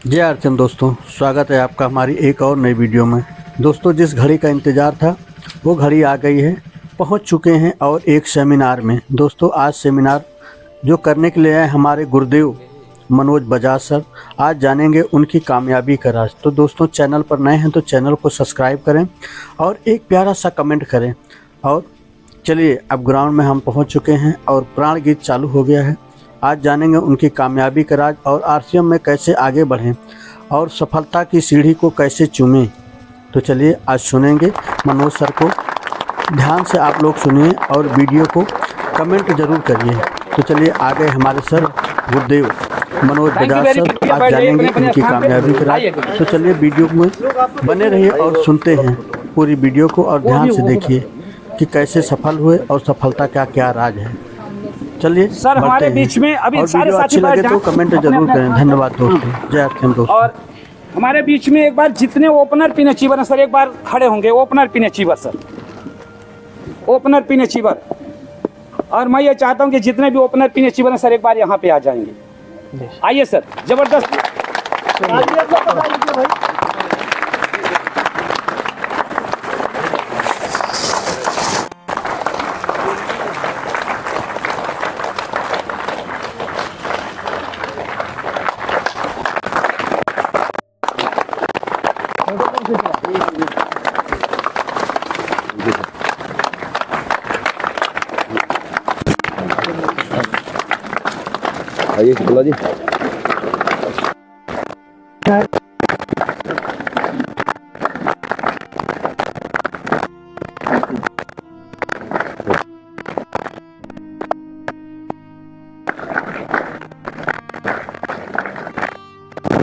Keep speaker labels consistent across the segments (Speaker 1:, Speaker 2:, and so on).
Speaker 1: जय अर्चन दोस्तों, स्वागत है आपका हमारी एक और नई वीडियो में। दोस्तों, जिस घड़ी का इंतज़ार था वो घड़ी आ गई है। पहुंच चुके हैं और एक सेमिनार में। दोस्तों, आज सेमिनार जो करने के लिए आए हमारे गुरुदेव मनोज बजाज सर, आज जानेंगे उनकी कामयाबी का राज। तो दोस्तों, चैनल पर नए हैं तो चैनल को सब्सक्राइब करें और एक प्यारा सा कमेंट करें। और चलिए, अब ग्राउंड में हम पहुंच चुके हैं और प्राण गीत चालू हो गया है। आज जानेंगे उनकी कामयाबी का राज और आरसीएम में कैसे आगे बढ़ें और सफलता की सीढ़ी को कैसे चूमें। तो चलिए, आज सुनेंगे मनोज सर को। ध्यान से आप लोग सुनिए और वीडियो को कमेंट जरूर करिए। तो चलिए, आ गए हमारे सर गुरुदेव मनोज बजाज सर। आज जानेंगे उनकी कामयाबी का राज। तो चलिए, वीडियो में बने रहिए और सुनते हैं पूरी वीडियो को और ध्यान से देखिए कि कैसे सफल हुए और सफलता का क्या राज है। चलिए
Speaker 2: सर, हमारे बीच में अभी सारे साथी
Speaker 1: अच्छी लगे तो कमेंट जरूर करें। धन्यवाद दोस्तों, जय अर्चन दोस्तों।
Speaker 2: और हमारे बीच में एक बार जितने ओपनर पिन अचीवर हैं सर, एक बार खड़े होंगे। Opener pin achiever sir, opener pin achiever. और मैं ये चाहता हूं कि जितने भी ओपनर पिन अचीवर हैं सर, एक बार यहाँ पे आ जाएंगे। आइए सर, जबरदस्त।
Speaker 3: आइए शुक्ला जी।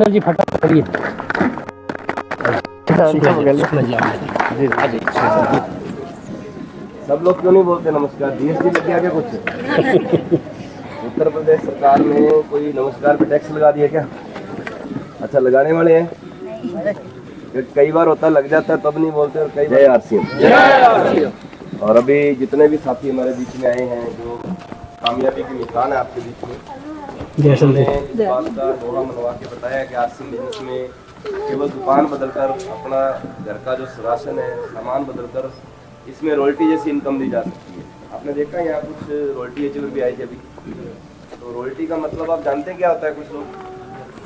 Speaker 2: जी फटाफट करिए।
Speaker 3: सब लोग क्यों नहीं बोलते नमस्कार? जीएसटी लग गया क्या कुछ? उत्तर प्रदेश सरकार ने कोई नमस्कार पे टैक्स लगा दिया क्या? अच्छा, लगाने वाले हैं। कई बार होता लग जाता है तब नहीं बोलते। और कई जय आरसीएम। और अभी जितने भी साथी हमारे बीच में आए हैं जो कामयाबी की मिसाल है आपके बीच में, उन्होंने इस बात का दोहा मनवा के बताया कि आरसीएम बिजनेस में केवल दुकान बदलकर अपना घर का जो राशन है सामान बदलकर इसमें रॉयल्टी जैसी इनकम दी जा सकती है। आपने देखा यहाँ कुछ रॉयल्टी एचीवर भी आई थी अभी। तो रॉयल्टी का मतलब आप जानते हैं क्या होता है? कुछ लोग,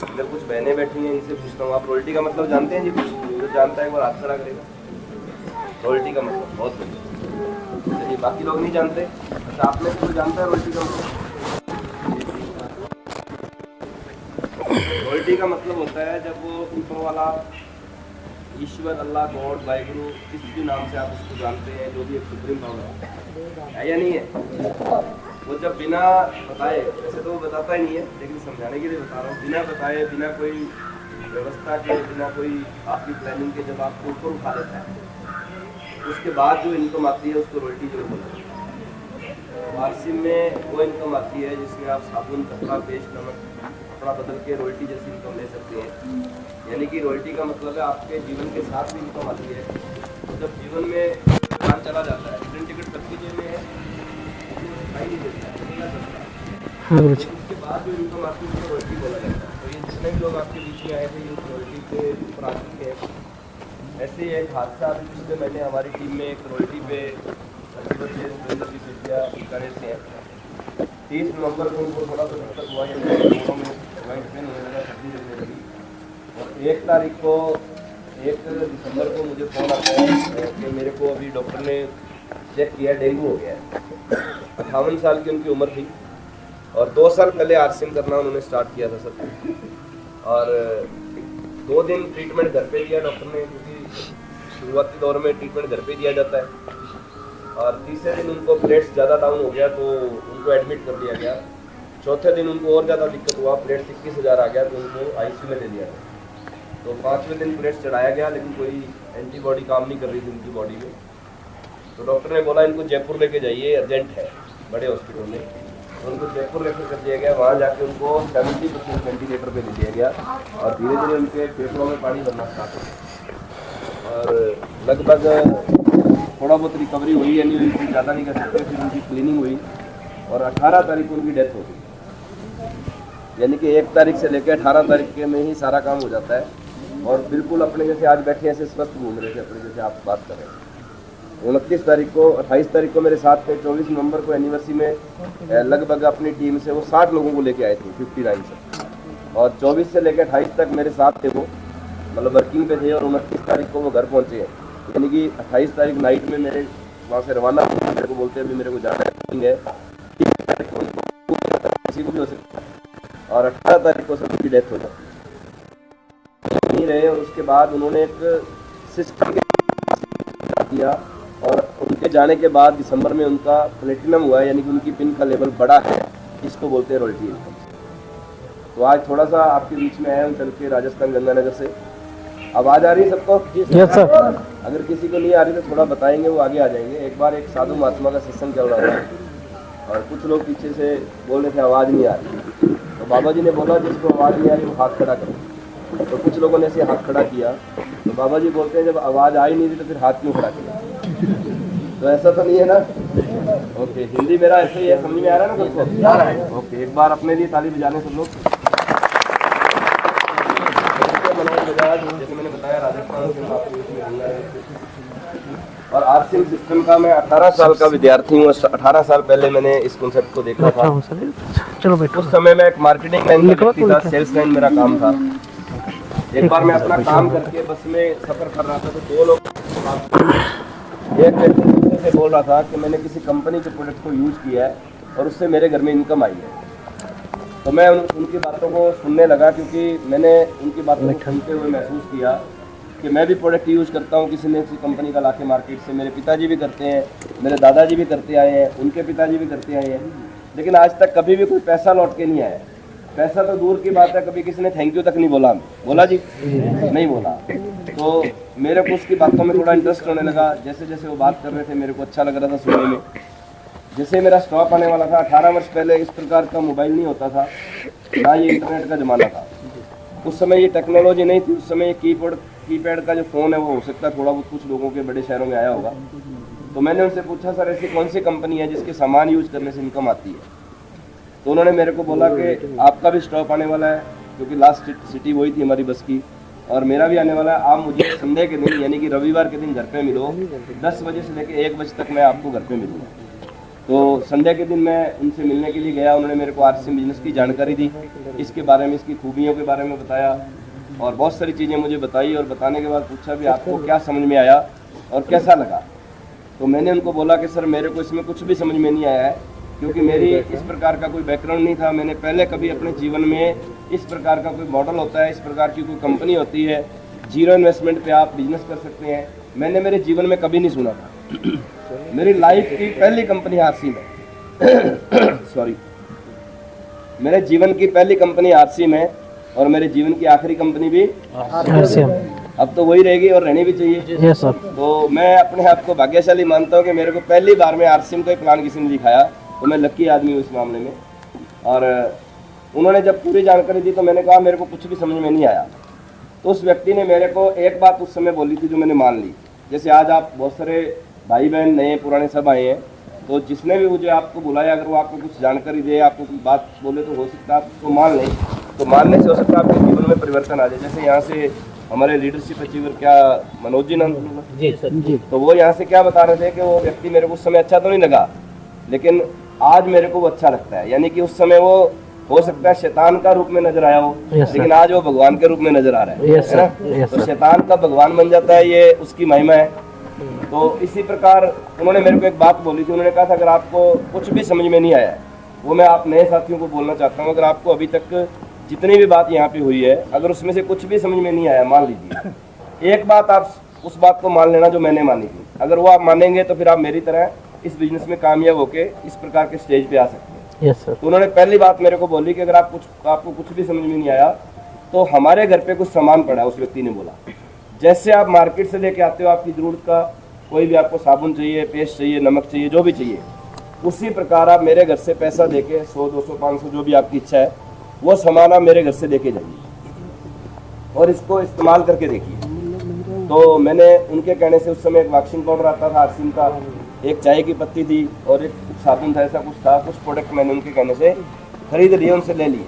Speaker 3: अगर कुछ बहनें बैठी हैं इनसे पूछता हूँ, आप रॉयल्टी का मतलब जानते हैं जी? कुछ जो जानता है वो हाथ खड़ा करेगा। रॉयल्टी का मतलब बहुत बढ़िया। चलिए, बाकी लोग नहीं जानते। अच्छा, आपने कुछ जानता है रॉयल्टी का मतलब? रॉयल्टी का मतलब होता है जब वो ऊपर वाला ईश्वर, अल्लाह, गॉड, वाहिगुरु, किस भी नाम से आप उसको जानते हैं, जो भी एक सुप्रीम पावर है या नहीं है, वो जब बिना बताए, वैसे तो वो बताता ही नहीं है लेकिन समझाने के लिए बता रहा हूँ, बिना बताए, बिना कोई व्यवस्था के, बिना कोई आपकी प्लानिंग के जब आपको ऊपर उठा लेता है, उसके बाद जो इनकम आती है उसको रॉयल्टी जो बोलते हैं। आरसीएम में वो इनकम आती है जिसमें आप साबुन, कपड़ा, पेस्ट, नमक, कपड़ा बदल के रॉयल्टी जैसी इनकम ले सकते हैं। यानी कि रॉयल्टी का मतलब है आपके जीवन के साथ भी इनकम आती है। तो जब जीवन में दुकान चला जाता है, ट्रेन टिकट सबकी जेब में है, दिखाई नहीं देता है, उसके बाद जो इनकम आती है उसको रॉयल्टी बोला जाता है। तो ये जितने भी लोग आपके बीच में आए थे ये रॉयल्टी के ऊपर आ चुके हैं। ऐसे ही एक हादसा अभी पिछले महीने हमारी टीम में एक रॉयल्टी पे बीकानेर से 30 नवंबर को उनको थोड़ा सा दिक्कत हुआ, सर्दी लगने लगी। और 1 तारीख को, 1 दिसंबर को मुझे फ़ोन आता है कि मेरे को अभी डॉक्टर ने चेक किया, डेंगू हो गया है। 58 साल की उनकी उम्र थी और 2 साल पहले आरसीएम करना उन्होंने स्टार्ट किया था सर। और 2 दिन ट्रीटमेंट घर पे दिया डॉक्टर ने, क्योंकि शुरुआती दौर में ट्रीटमेंट घर पे दिया जाता है। और तीसरे दिन उनको प्लेट्स ज़्यादा डाउन हो गया तो उनको एडमिट कर दिया गया। चौथे दिन उनको और ज़्यादा दिक्कत हुआ, प्लेट्स 21,000 आ गया तो उनको आईसीयू में दे दिया गया। तो 5वें दिन प्लेट्स चढ़ाया गया लेकिन कोई एंटीबॉडी काम नहीं कर रही थी उनकी बॉडी में। तो डॉक्टर ने बोला इनको जयपुर लेके जाइए, अर्जेंट है, बड़े हॉस्पिटल में। तो उनको जयपुर रेफर कर दिया गया। वहाँ जाके उनको 70% वेंटिलेटर पे दे दिया गया और धीरे धीरे उनके फेफड़ों में पानी भरना स्टार्ट हो गया और लगभग थोड़ा बहुत रिकवरी हुई, यानी उनकी ज़्यादा नहीं कर सकते। फिर उनकी क्लीनिंग हुई और 18 तारीख को उनकी डेथ हो गई। यानी कि 1 तारीख से लेकर 18 तारीख के में ही सारा काम हो जाता है। और बिल्कुल अपने जैसे आज बैठे ऐसे स्वस्थ घूम रहे थे अपने जैसे आप बात कर रहे हैं। 29 तारीख को 28 तारीख को मेरे साथ थे। 24 नवंबर को एनिवर्सरी में लगभग अपनी टीम से वो 60 लोगों को लेके आए थे 59 से, और 24 से लेकर 28 तक मेरे साथ थे वो, मतलब वर्किंग पे थे। और 29 तारीख को वो घर पहुंचे हैं, यानी कि 28 तारीख नाइट में मेरे वहाँ से रवाना हुए। मेरे को बोलते हैं अभी मेरे को जाना है, किसी को भी हो सकता है। और 18 तारीख को सबकी डेथ हो जाती नहीं रहे। और उसके बाद उन्होंने एक सिस्टम किया, और उनके जाने के बाद दिसंबर में उनका प्लेटिनम हुआ है, यानी कि उनकी पिन का लेवल बड़ा है, इसको बोलते हैं रॉयल्टी इनकम। तो आज थोड़ा सा आपके बीच में आया हूँ चल के राजस्थान गंगानगर से। आवाज़ आ रही है सबको?
Speaker 1: Yes sir.
Speaker 3: अगर किसी को नहीं आ रही तो थोड़ा बताएंगे, वो आगे आ जाएंगे। एक बार एक साधु महात्मा का सत्संग चल रहा था, और कुछ लोग पीछे से बोल रहे थे आवाज़ नहीं आ रही। तो बाबा जी ने बोला जिसको आवाज़ नहीं आ रही वो हाथ खड़ा करो। तो कुछ लोगों ने ऐसे हाथ खड़ा किया। तो बाबा जी बोलते हैं जब आवाज़ आ ही नहीं रही तो फिर हाथ क्यों खड़ा किया? तो ऐसा तो नहीं है ना? ओके, हिंदी मेरा ऐसे ही है, समझ में आ रहा है ना सबको? आ रहा है। ओके, एक बार अपने लिए ताली बजाने सब लोग। जैसे मैंने बताया राजस्थान से, और आरसीएम सिस्टम का मैं 18 साल का विद्यार्थी हूँ। 18 साल पहले मैंने इस कॉन्सेप्ट को देखा था।
Speaker 1: चलो बैठो।
Speaker 3: उस समय मैं एक मार्केटिंग लाइन में व्यक्ति था, सेल्स लाइन मेरा काम था। एक बार मैं अपना काम करके बस में सफर कर रहा था, तो 2 लोग, एक व्यक्ति दूसरे से बोल रहा था कि मैंने किसी कंपनी के प्रोडक्ट को यूज किया है और उससे मेरे घर में इनकम आई है। तो मैं उनकी बातों को सुनने लगा, क्योंकि मैंने उनकी बातों को सुनते हुए महसूस किया कि मैं भी प्रोडक्ट यूज़ करता हूँ किसी न किसी कंपनी का लाके मार्केट से। मेरे पिताजी भी करते हैं, मेरे दादाजी भी करते आए हैं, उनके पिताजी भी करते आए हैं, लेकिन आज तक कभी भी कोई पैसा लौट के नहीं आया। पैसा तो दूर की बात है, कभी किसी ने थैंक यू तक नहीं बोला। बोला जी? नहीं बोला। तो मेरे को उसकी बातों में थोड़ा इंटरेस्ट होने लगा। जैसे जैसे वो बात कर रहे थे मेरे को अच्छा लग रहा था सुनने में। जैसे मेरा स्टॉप आने वाला था, 18 वर्ष पहले इस प्रकार का मोबाइल नहीं होता था, ना ये इंटरनेट का ज़माना था। उस समय ये टेक्नोलॉजी नहीं थी। उस समय ये कीपैड का जो फ़ोन है वो हो सकता है थोड़ा बहुत कुछ लोगों के बड़े शहरों में आया होगा। तो मैंने उनसे पूछा सर ऐसी कौन सी कंपनी है जिसके सामान यूज करने से इनकम आती है? तो उन्होंने मेरे को बोला कि आपका भी स्टॉप आने वाला है, क्योंकि लास्ट सिटी वही थी हमारी बस की, और मेरा भी आने वाला है। आप मुझे संडे के दिन यानी कि रविवार के दिन घर पे मिलो, 10 बजे से लेकर 1 बजे तक मैं आपको घर पे मिलूँगा। तो संडे के दिन मैं उनसे मिलने के लिए गया। उन्होंने मेरे को आरसीएम बिजनेस की जानकारी दी, इसके बारे में, इसकी खूबियों के बारे में बताया, और बहुत सारी चीज़ें मुझे बताई। और बताने के बाद पूछा भी आपको क्या समझ में आया और कैसा लगा? तो मैंने उनको बोला कि सर मेरे को इसमें कुछ भी समझ में नहीं आया है, क्योंकि मेरी इस प्रकार का कोई बैकग्राउंड नहीं था। मैंने पहले कभी अपने जीवन में इस प्रकार का कोई मॉडल होता है, इस प्रकार की कोई कंपनी होती है, 0 इन्वेस्टमेंट पे आप बिजनेस कर सकते हैं, मैंने मेरे जीवन में कभी नहीं सुना था। मेरी लाइफ की पहली कंपनी आरसीएम है। सॉरी, मेरे जीवन की पहली कंपनी आरसीएम है, और मेरे जीवन की आखिरी कंपनी भी आरसीएम। अब तो वही रहेगी और रहनी भी चाहिए।
Speaker 1: Yes sir.
Speaker 3: तो मैं अपने आप को भाग्यशाली मानता हूँ कि मेरे को पहली बार में आरसीएम का प्लान किसी ने दिखाया, तो मैं लकी आदमी हूँ इस मामले में। और उन्होंने जब पूरी जानकारी दी तो मैंने कहा मेरे को कुछ भी समझ में नहीं आया। तो उस व्यक्ति ने मेरे को एक बात उस समय बोली थी जो मैंने मान ली। जैसे आज आप बहुत सारे भाई बहन नए पुराने सब आए हैं, तो जिसने भी मुझे आपको बुलाया, अगर वो आपको कुछ जानकारी दे, आपको कुछ बात बोले, तो हो सकता है आप उसको मान लें। तो मानने से हो सकता है आपके जीवन में परिवर्तन आ जाए। जैसे यहाँ से हमारे लीडरशिप अचीवर क्या मनोज जी नाम जी सर जी, तो वो यहाँ से क्या बता रहे थे कि वो व्यक्ति मेरे को उस समय अच्छा तो नहीं लगा, लेकिन आज मेरे को वो अच्छा लगता है। यानी कि उस समय वो हो सकता है शैतान का रूप में नजर आया हो, लेकिन आज वो भगवान के रूप में नजर आ रहा है ना। तो शैतान का भगवान बन जाता है, ये उसकी महिमा है। तो इसी प्रकार उन्होंने मेरे को एक बात बोली थी। उन्होंने कहा था अगर आपको कुछ भी समझ में नहीं आया है, वो मैं आप नए साथियों को बोलना चाहता हूँ, अगर आपको अभी तक जितनी भी बात यहाँ पे हुई है, अगर उसमें से कुछ भी समझ में नहीं आया, मान लीजिए एक बात, आप उस बात को मान लेना जो मैंने मानी थी। अगर वो आप मानेंगे तो फिर आप मेरी तरह इस बिजनेस में कामयाब होके इस प्रकार के स्टेज पे आ सकते हैं।
Speaker 1: Yes sir.
Speaker 3: तो उन्होंने पहली बात मेरे को बोली कि अगर आपको कुछ भी समझ में नहीं आया तो हमारे घर पे कुछ सामान पड़ा है। उस व्यक्ति ने बोला जैसे आप मार्केट से लेके आते हो, आपकी जरूरत का कोई भी आपको साबुन चाहिए, पेस्ट चाहिए, नमक चाहिए, जो भी चाहिए, उसी प्रकार आप मेरे घर से पैसा देके 100, 200, 500 जो भी आपकी इच्छा है, वो सामान आप मेरे घर से लेके जाइए और इसको इस्तेमाल करके देखिए। तो मैंने उनके कहने से, उस समय एक वॉशिंग पाउडर आता था आरसीएम का, एक चाय की पत्ती थी और एक साबुन था, ऐसा कुछ था, कुछ प्रोडक्ट मैंने उनके कहने से खरीद लिए, उनसे ले लिए।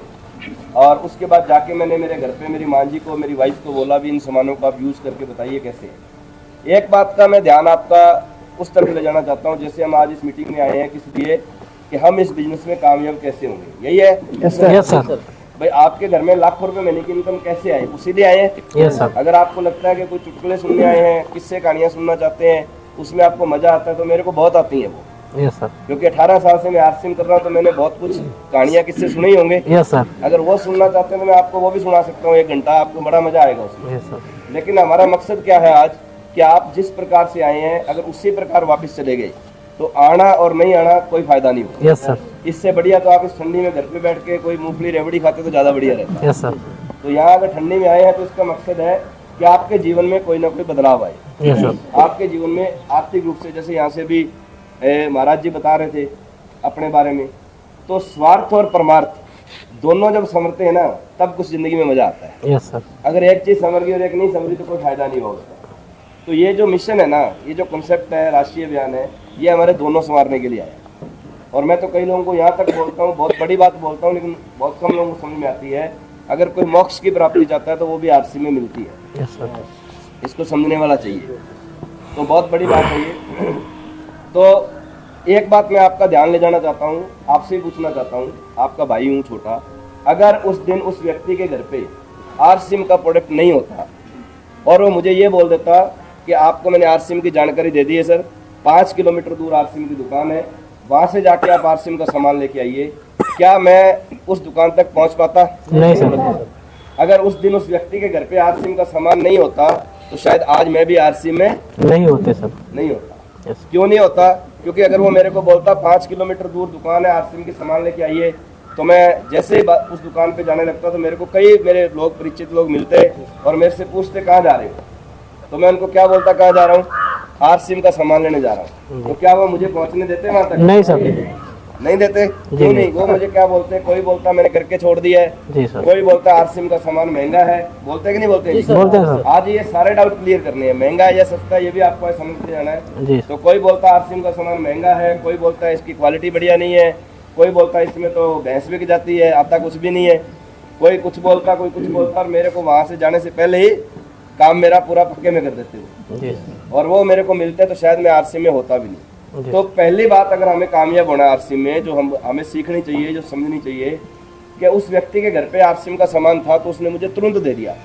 Speaker 3: और उसके बाद जाके मैंने मेरे घर पे मेरी माँ जी को, मेरी वाइफ को बोला भी इन सामानों को आप यूज़ करके बताइए कैसे है। एक बात का मैं ध्यान आपका उस तरफ ले जाना चाहता हूँ, जैसे हम आज इस मीटिंग में आए हैं किस लिए कि हम इस बिजनेस में कामयाब कैसे होंगे, यही है।
Speaker 4: Yes sir.
Speaker 3: भाई आपके घर में लाखों रुपए महीने की इनकम कैसे आए, उसी लिए आए हैं।
Speaker 4: Yes sir.
Speaker 3: अगर आपको लगता है कि कोई चुटकुले सुनने आए हैं, किस्से कहानियां सुनना चाहते हैं, उसमें आपको मजा आता है, तो मेरे को बहुत आती है वो।
Speaker 4: Yes sir.
Speaker 3: क्योंकि 18 साल से मैं आरसीएम कर रहा हूँ, तो मैंने बहुत कुछ कहानियां किस्से सुने ही होंगे।
Speaker 4: Yes sir.
Speaker 3: अगर वो सुनना चाहते हैं तो मैं आपको वो भी सुना सकता हूँ 1 घंटा, आपको बड़ा मजा आएगा उसमें।
Speaker 4: Yes sir.
Speaker 3: लेकिन हमारा मकसद क्या है आज कि आप जिस प्रकार से आए हैं अगर उसी प्रकार वापस चले गए तो आना और नहीं आना कोई फायदा नहीं होगा।
Speaker 4: Yes sir.
Speaker 3: इससे बढ़िया तो आप इस ठंडी में घर पे बैठ के कोई मूंगफली रेवड़ी खाते तो ज़्यादा बढ़िया रहता है।
Speaker 4: Yes sir.
Speaker 3: तो यहाँ अगर ठंडी में आए हैं तो इसका मकसद है कि आपके जीवन में कोई ना कोई बदलाव आए।
Speaker 4: Yes sir.
Speaker 3: आपके जीवन में आर्थिक रूप से, जैसे यहाँ से भी महाराज जी बता रहे थे अपने बारे में, तो स्वार्थ और परमार्थ दोनों जब समरते हैं ना तब कुछ जिंदगी में मजा आता है।
Speaker 4: Yes sir.
Speaker 3: अगर एक चीज समर गई और एक नहीं समझी तो कोई फायदा नहीं होगा। तो ये जो मिशन है ना, ये जो कॉन्सेप्ट है, राष्ट्रीय अभियान है, ये हमारे दोनों संवारने के लिए आया। और मैं तो कई लोगों को यहाँ तक बोलता हूँ, बहुत बड़ी बात बोलता हूँ, लेकिन बहुत कम लोगों को समझ में आती है। अगर कोई मोक्ष की प्राप्ति चाहता है तो वो भी आरसी में मिलती है।
Speaker 4: Yes sir.
Speaker 3: इसको समझने वाला चाहिए, तो बहुत बड़ी बात है ये। तो एक बात मैं आपका ध्यान ले जाना चाहता हूँ, आपसे ही पूछना चाहता हूँ, आपका भाई हूँ छोटा, अगर उस दिन उस व्यक्ति के घर पे आरसीएम का प्रोडक्ट नहीं होता और वो मुझे ये बोल देता कि आपको मैंने आरसीएम की जानकारी दे दी है सर, 5 किलोमीटर दूर आरसीएम की दुकान है, वहाँ से जाके आप आरसीएम का सामान लेके आइए, क्या मैं उस दुकान तक पहुँच पाता?
Speaker 4: नहीं सर।
Speaker 3: अगर उस दिन उस व्यक्ति के घर पे आरसीएम का सामान नहीं होता तो शायद आज मैं भी आरसीएम में
Speaker 4: नहीं होते सर।
Speaker 3: नहीं होता।
Speaker 4: यस।
Speaker 3: क्यों नहीं होता? क्योंकि अगर वो मेरे को बोलता 5 किलोमीटर दूर दुकान है, आरसीएम की सामान लेके आइए, तो मैं जैसे ही उस दुकान पे जाने लगता तो मेरे को कई मेरे लोग, परिचित लोग मिलते और मेरे से पूछते कहाँ जा रहे हो, तो मैं उनको क्या बोलता, कहाँ जा रहा हूँ? आरसीएम का सामान लेने जा रहा हूँ। तो क्या वो मुझे पहुँचने देते वहाँ तक?
Speaker 4: नहीं सर।
Speaker 3: नहीं देते। क्यों नहीं? वो मुझे क्या बोलते, कोई बोलता मैंने करके छोड़ दिया है,
Speaker 4: जी सर।
Speaker 3: कोई बोलता आरसीएम का सामान महंगा है, बोलते कि नहीं बोलते?
Speaker 4: बोलते हैं सर।
Speaker 3: आज ये सारे डाउट क्लियर करने हैं, महंगा है या सस्ता है ये भी आपको समझते जाना है।
Speaker 4: जी।
Speaker 3: तो कोई बोलता आरसीएम का सामान महंगा है, कोई बोलता है इसकी क्वालिटी बढ़िया नहीं है, कोई बोलता है इसमें तो भैंस बिक जाती है, आता कुछ भी नहीं है, कोई कुछ बोलता, कोई कुछ बोलता, और मेरे को वहाँ से जाने से पहले ही काम मेरा पूरा पक्के में कर देते हो।
Speaker 4: जी।
Speaker 3: और वो मेरे को मिलते तो शायद मैं आरसीएम में होता भी नहीं। तो पहली बात, अगर हमें कामयाब होना है आरसीएम में, जो हमें सीखनी चाहिए, जो समझनी चाहिए कि उस व्यक्ति के घर पे आरसीएम का सामान था तो उसने मुझे तुरंत दे दिया।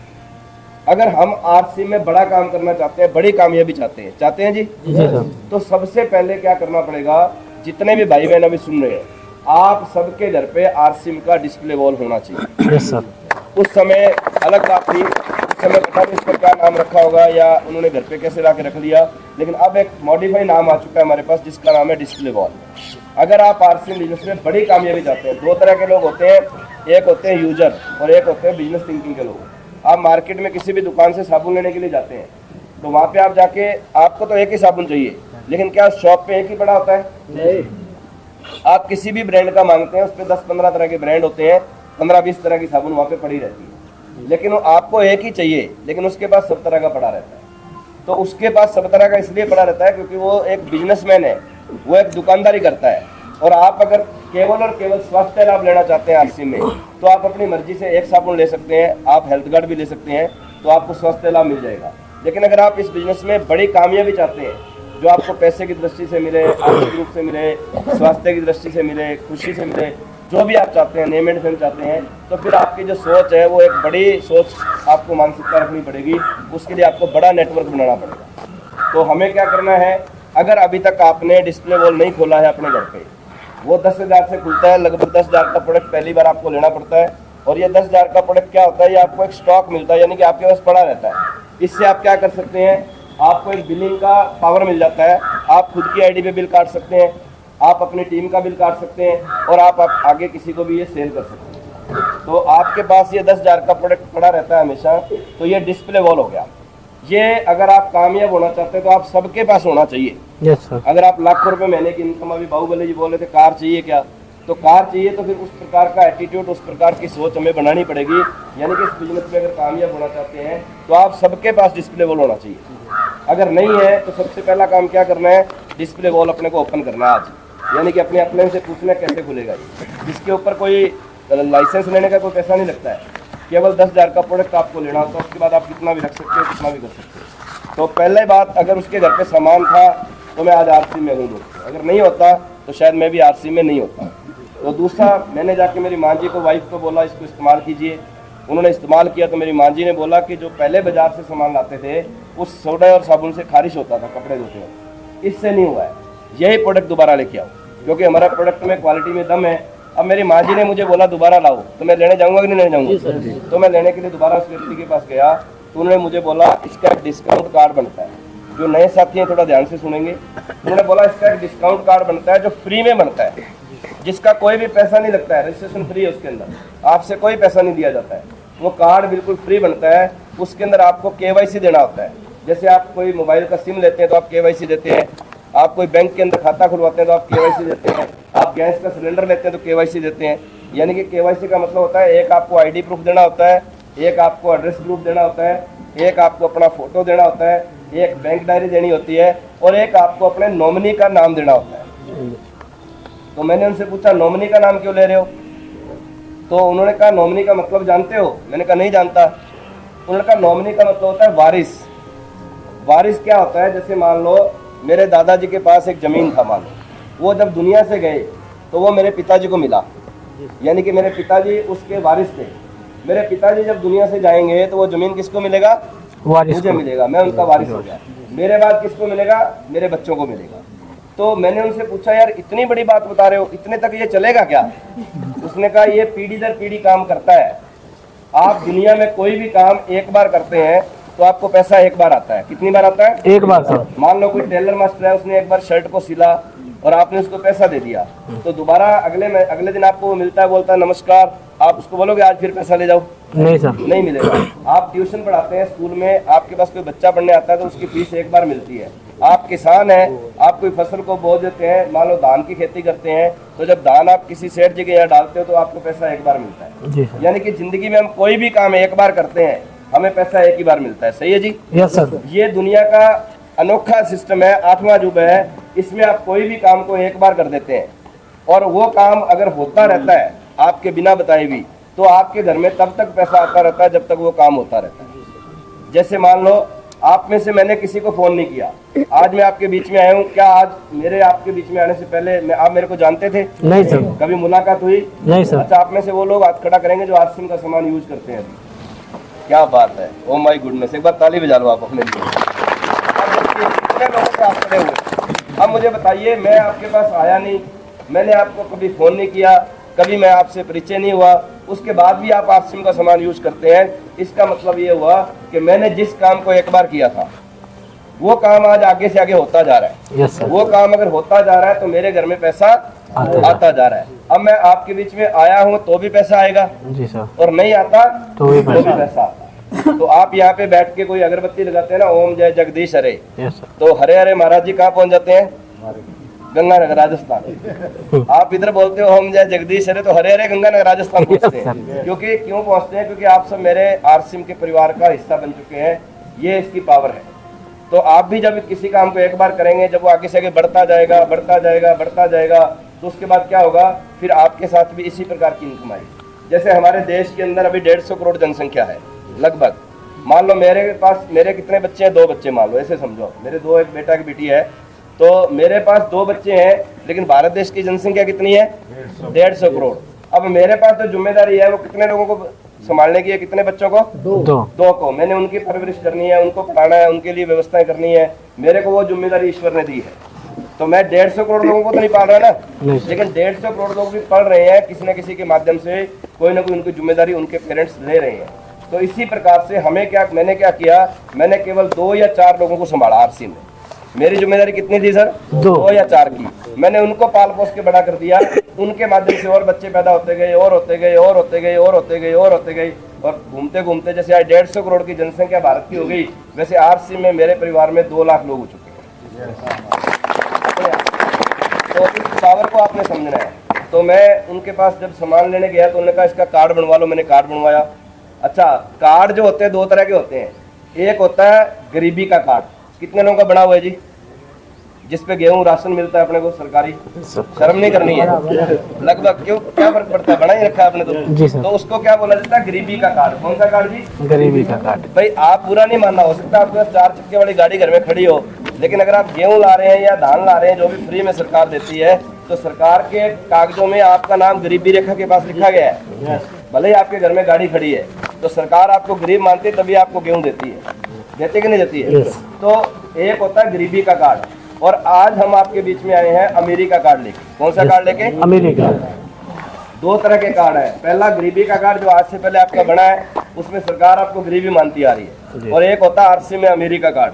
Speaker 3: अगर हम आरसीएम में बड़ा काम करना चाहते हैं, बड़ी कामयाबी चाहते हैं जी
Speaker 4: सर।
Speaker 3: तो सबसे पहले क्या करना पड़ेगा, जितने भी भाई बहन अभी सुन रहे हैं, आप सबके घर पे आरसीएम का डिस्प्ले वॉल होना चाहिए।
Speaker 4: Yes sir.
Speaker 3: उस समय अलग बात थी, उस समय पता नहीं इसका क्या नाम रखा होगा या उन्होंने घर पे कैसे ला के रख लिया, लेकिन अब एक मॉडिफाई नाम आ चुका है हमारे पास जिसका नाम है डिस्प्ले वॉल। अगर आप आरसीएम बिजनेस में बड़ी कामयाबी चाहते हैं, 2 तरह के लोग होते हैं, एक होते हैं यूजर और एक होते हैं बिजनेस थिंकिंग के लोग। आप मार्केट में किसी भी दुकान से साबुन लेने के लिए जाते हैं तो वहाँ पे आप जाके, आपको तो एक ही साबुन चाहिए, लेकिन क्या शॉप पे एक ही पड़ा होता है? नहीं। आप किसी भी ब्रांड का मांगते हैं, उस पर 10-15 तरह के ब्रांड होते हैं, 15-20 तरह की साबुन वहाँ पे पड़ी रहती है, लेकिन वो आपको एक ही चाहिए, लेकिन उसके पास सब तरह का पड़ा रहता है। तो उसके पास सब तरह का इसलिए पड़ा रहता है क्योंकि वो एक बिजनेसमैन है, वो एक दुकानदारी करता है। और आप अगर केवल और केवल स्वास्थ्य लाभ लेना चाहते हैं आरसीएम में, तो आप अपनी मर्जी से एक साबुन ले सकते हैं, आप हेल्थ गार्ड भी ले सकते हैं, तो आपको स्वास्थ्य लाभ मिल जाएगा। लेकिन अगर आप इस बिजनेस में बड़ी कामयाबी चाहते हैं, जो आपको पैसे की दृष्टि से मिले, आर्थिक रूप से मिले, स्वास्थ्य की दृष्टि से मिले, खुशी से मिले, जो भी आप चाहते हैं, नेम एंड फेम चाहते हैं, तो फिर आपकी जो सोच है वो एक बड़ी सोच आपको मानसिकता रखनी पड़ेगी। उसके लिए आपको बड़ा नेटवर्क बनाना पड़ेगा। तो हमें क्या करना है, अगर अभी तक आपने डिस्प्ले वॉल नहीं खोला है अपने घर पे, वो 10,000 से खुलता है, लगभग 10,000 का प्रोडक्ट पहली बार आपको लेना पड़ता है। और ये 10,000 का प्रोडक्ट क्या होता है, ये आपको एक स्टॉक मिलता है, यानी कि आपके पास पड़ा रहता है। इससे आप क्या कर सकते हैं, आपको एक बिलिंग का पावर मिल जाता है, आप खुद की आईडी पे बिल काट सकते हैं, आप अपनी टीम का बिल काट सकते हैं, और आप आगे किसी को भी ये सेल कर सकते हैं। तो आपके पास ये 10,000 का प्रोडक्ट पड़ा रहता है हमेशा। तो ये डिस्प्ले वॉल हो गया। ये अगर आप कामयाब होना चाहते हैं तो आप सबके पास होना चाहिए।
Speaker 4: Yes sir.
Speaker 3: अगर आप लाखों रुपए महीने की इनकम, अभी बाहुबली जी बोल रहे थे कार चाहिए क्या, तो कार चाहिए तो फिर उस प्रकार का एटीट्यूड, उस प्रकार की सोच हमें बनानी पड़ेगी। यानी कि इस बिजनेस में अगर कामयाब होना चाहते हैं तो आप सबके पास डिस्प्ले वॉल होना चाहिए। अगर नहीं है तो सबसे पहला काम क्या करना है, डिस्प्ले वॉल अपने को ओपन करना है आज। यानी कि अपने से पूछना कैसे खुलेगा, इसके ऊपर कोई लाइसेंस लेने का कोई पैसा नहीं लगता है, केवल 10,000 का प्रोडक्ट आपको लेना होता है, उसके बाद आप कितना भी रख सकते हो, कितना भी कर सकते हो। तो पहले बात, अगर उसके घर पे सामान था तो मैं आज आरसी में हूँ दोस्तों, अगर नहीं होता तो शायद मैं भी आरसी में नहीं होता। तो दूसरा, मैंने जाके मेरी माँ जी को, वाइफ को बोला इसको इस्तेमाल कीजिए, उन्होंने इस्तेमाल किया तो मेरी माँ जी ने बोला कि जो पहले बाजार से सामान लाते थे उस सोडा और साबुन से खारिश होता था कपड़े धोते वक्त, इससे नहीं हुआ है, यही प्रोडक्ट दोबारा लेके आओ, क्योंकि हमारा प्रोडक्ट में क्वालिटी में दम है। अब मेरी माँ जी ने मुझे बोला दोबारा लाओ, तो मैं लेने जाऊँगा कि नहीं लेने जाऊँगा? तो मैं लेने के लिए दोबारा उस व्यक्ति के पास गया तो उन्होंने मुझे बोला इसका एक डिस्काउंट कार्ड बनता है, जो नए साथी हैं थोड़ा ध्यान से सुनेंगे। उन्होंने बोला इसका एक डिस्काउंट कार्ड बनता है जो फ्री में बनता है, जिसका कोई भी पैसा नहीं लगता है, रजिस्ट्रेशन फ्री है, उसके अंदर आपसे कोई पैसा नहीं दिया जाता है, वो कार्ड बिल्कुल फ्री बनता है। उसके अंदर आपको KYC देना होता है, जैसे आप कोई मोबाइल का सिम लेते हैं तो आप KYC देते हैं, आप कोई बैंक के अंदर खाता खुलवाते हैं तो आप KYC देते हैं, आप गैस का सिलेंडर लेते हैं तो KYC देते हैं। यानी कि KYC का मतलब होता है एक आपको ID प्रूफ देना होता है, एक आपको एड्रेस प्रूफ देना होता है, एक आपको अपना फोटो देना होता है, एक बैंक डायरी देनी होती है और एक आपको अपने नॉमिनी का नाम देना होता है। तो मैंने उनसे पूछा नॉमिनी का नाम क्यों ले रहे हो? तो उन्होंने कहा नॉमिनी का मतलब जानते हो? मैंने कहा नहीं जानता। उन्होंने कहा नॉमिनी का मतलब होता है वारिस। वारिस क्या होता है? जैसे मान लो मेरे दादाजी के पास एक ज़मीन था, मान लो वो जब दुनिया से गए तो वो मेरे पिताजी को मिला, यानी कि मेरे पिताजी उसके वारिस थे। मेरे पिताजी जब दुनिया से जाएंगे तो वो ज़मीन किसको मिलेगा? मुझे मिलेगा, मैं उनका वारिस हो गया। मेरे बाद किसको मिलेगा? मेरे बच्चों को मिलेगा। तो मैंने उनसे पूछा यार इतनी बड़ी बात बता रहे हो, इतने तक ये चलेगा क्या? उसने कहा ये पीढ़ी दर पीढ़ी काम करता है। आप दुनिया में कोई भी काम एक बार करते हैं तो आपको पैसा एक बार आता है। कितनी बार आता है?
Speaker 4: एक बार सर।
Speaker 3: मान लो कोई टेलर मास्टर है, उसने एक बार शर्ट को सिला और आपने उसको पैसा दे दिया, तो दोबारा अगले दिन आपको वो मिलता है, बोलता है नमस्कार, आप उसको बोलोगे आज फिर पैसा ले जाओ?
Speaker 4: नहीं सर,
Speaker 3: नहीं मिलेगा। आप ट्यूशन पढ़ाते हैं स्कूल में, आपके पास कोई बच्चा पढ़ने आता है तो उसकी फीस एक बार मिलती है। आप किसान हैं, आप कोई फसल को बो देते हैं, मान लो धान की खेती करते हैं, तो जब धान आप किसी सेठ जगह यहाँ डालते हो तो आपको पैसा एक बार मिलता है।
Speaker 4: जी सर।
Speaker 3: यानी कि जिंदगी में हम कोई भी काम एक बार करते हैं, हमें पैसा एक ही बार मिलता है। सही है जी?
Speaker 4: Yes sir.
Speaker 3: ये दुनिया का अनोखा सिस्टम है, 8वां अजूबा है। इसमें आप कोई भी काम को एक बार कर देते हैं और वो काम अगर होता रहता है आपके बिना बताए भी, तो आपके घर में तब तक पैसा आता रहता है जब तक वो काम होता रहता है। जैसे मान लो आप में से मैंने किसी को फोन नहीं किया, आज मैं आपके बीच में आया हूँ, क्या आज मेरे आपके बीच में आने से पहले आप मेरे को जानते थे?
Speaker 4: नहीं सर।
Speaker 3: कभी मुलाकात हुई?
Speaker 4: नहीं सर।
Speaker 3: अच्छा, आप में से वो लोग हाथ खड़ा करेंगे जो आरसीएम का सामान यूज करते हैं अभी? क्या बात है, ओ माय गुडनेस, एक बार ताली बजा लो आप अपने लिए। कितने लोगों से आप खड़े हुए? अब मुझे बताइए, मैं आपके पास आया नहीं, मैंने आपको कभी फोन नहीं किया, कभी मैं आपसे परिचय नहीं हुआ, उसके बाद भी आप आरसीएम का सामान यूज करते हैं। इसका मतलब ये हुआ कि मैंने जिस काम को एक बार किया था वो काम आज आगे से आगे होता जा रहा है।
Speaker 4: Yes sir.
Speaker 3: वो काम अगर होता जा रहा है तो मेरे घर में पैसा आता जा रहा है। अब मैं आपके बीच में आया हूँ तो भी पैसा आएगा,
Speaker 4: जी सर।
Speaker 3: और नहीं आता
Speaker 4: तो भी
Speaker 3: पैसा आता। तो आप यहाँ पे बैठ के कोई अगरबत्ती लगाते हैं ना, ओम जय जगदीश हरे,
Speaker 4: यस सर।
Speaker 3: तो हरे हरे महाराज जी कहाँ पहुंच जाते हैं? गंगानगर राजस्थान। आप इधर बोलते हो ओम जय जगदीश हरे, तो हरे हरे गंगानगर राजस्थान पहुंचते हैं। क्योंकि क्यों पहुंचते हैं? क्योंकि आप सब मेरे आरसीएम के परिवार का हिस्सा बन चुके हैं। ये इसकी पावर है। तो आप भी जब किसी काम को एक बार करेंगे, जब वो आगे से आगे बढ़ता जाएगा, बढ़ता जाएगा, बढ़ता जाएगा, तो उसके बाद क्या होगा? फिर आपके साथ भी इसी प्रकार की इनकम आएगी। जैसे हमारे देश के अंदर अभी 150 करोड़ जनसंख्या है लगभग। मान लो मेरे कितने बच्चे हैं? 2 बच्चे मान लो, ऐसे समझो, मेरे 2, एक बेटा की बेटी है, तो मेरे पास 2 बच्चे हैं, लेकिन भारत देश की जनसंख्या कितनी है? 150 करोड़। अब मेरे पास तो जिम्मेदारी है वो कितने लोगों को संभालने की है? कितने बच्चों को? 2 को। मैंने उनकी परवरिश करनी है, उनको पढ़ाना है, उनके लिए व्यवस्थाएं करनी है। मेरे को वो जिम्मेदारी ईश्वर ने दी है। तो मैं 150 करोड़ लोगों को तो नहीं पाल रहा ना, लेकिन 150 करोड़ लोग भी पढ़ रहे हैं, किसी न किसी के माध्यम से कोई ना कोई उनकी जिम्मेदारी उनके पेरेंट्स ले रहे हैं। तो इसी प्रकार से मैंने क्या किया? मैंने केवल 2 या 4 लोगों को संभाला आरसीएम में। मेरी जिम्मेदारी कितनी थी सर? 2 या 4 की। मैंने उनको पाल पोस के बड़ा कर दिया, उनके माध्यम से और बच्चे पैदा होते गए, और होते गए, और होते गए, और होते गए, और होते गए, और घूमते घूमते जैसे आज 150 करोड़ की जनसंख्या भारत की हो गई, वैसे आरसीएम में मेरे परिवार में 2 लाख लोग हो चुके हैं। तो इस पावर को आपने समझना है। तो मैं उनके पास जब सामान लेने गया तो उन्होंने कहा इसका कार्ड बनवा लो। मैंने कार्ड बनवाया। अच्छा, कार्ड जो होते हैं 2 तरह के होते हैं। एक होता है गरीबी का कार्ड। कितने लोगों का बना हुआ है जी? जिस पे गेहूं राशन मिलता है अपने को सरकारी, शर्म नहीं करनी है लगभग, क्यों क्या फर्क पड़ता है, बना ही रखा है आपने
Speaker 4: जी सर।
Speaker 3: तो उसको क्या बोला जाता है, गरीबी का कार्ड। कौन सा कार्ड जी?
Speaker 4: गरीबी का कार्ड।
Speaker 3: भाई आप बुरा नहीं मानना, हो सकता है आपके पास 4 चक्के वाली गाड़ी घर में खड़ी हो, लेकिन अगर आप गेहूं ला रहे हैं या धान ला रहे हैं जो भी फ्री में सरकार देती है, तो सरकार के कागजों में आपका नाम गरीबी रेखा के पास लिखा गया है। भले ही आपके घर में गाड़ी खड़ी है, तो सरकार आपको गरीब मानती है, तभी आपको गेहूं देती है, देती कि नहीं देती है? तो एक होता है गरीबी का कार्ड, और आज हम आपके बीच में आए हैं अमीरी का कार्ड लेके। कौन सा कार्ड लेके?
Speaker 4: अमेरिका।
Speaker 3: 2 तरह के कार्ड है। पहला गरीबी का कार्ड जो आज से पहले आपका बना है, उसमें सरकार आपको गरीबी मानती आ रही है, और एक होता है आरसी में अमीरी का कार्ड।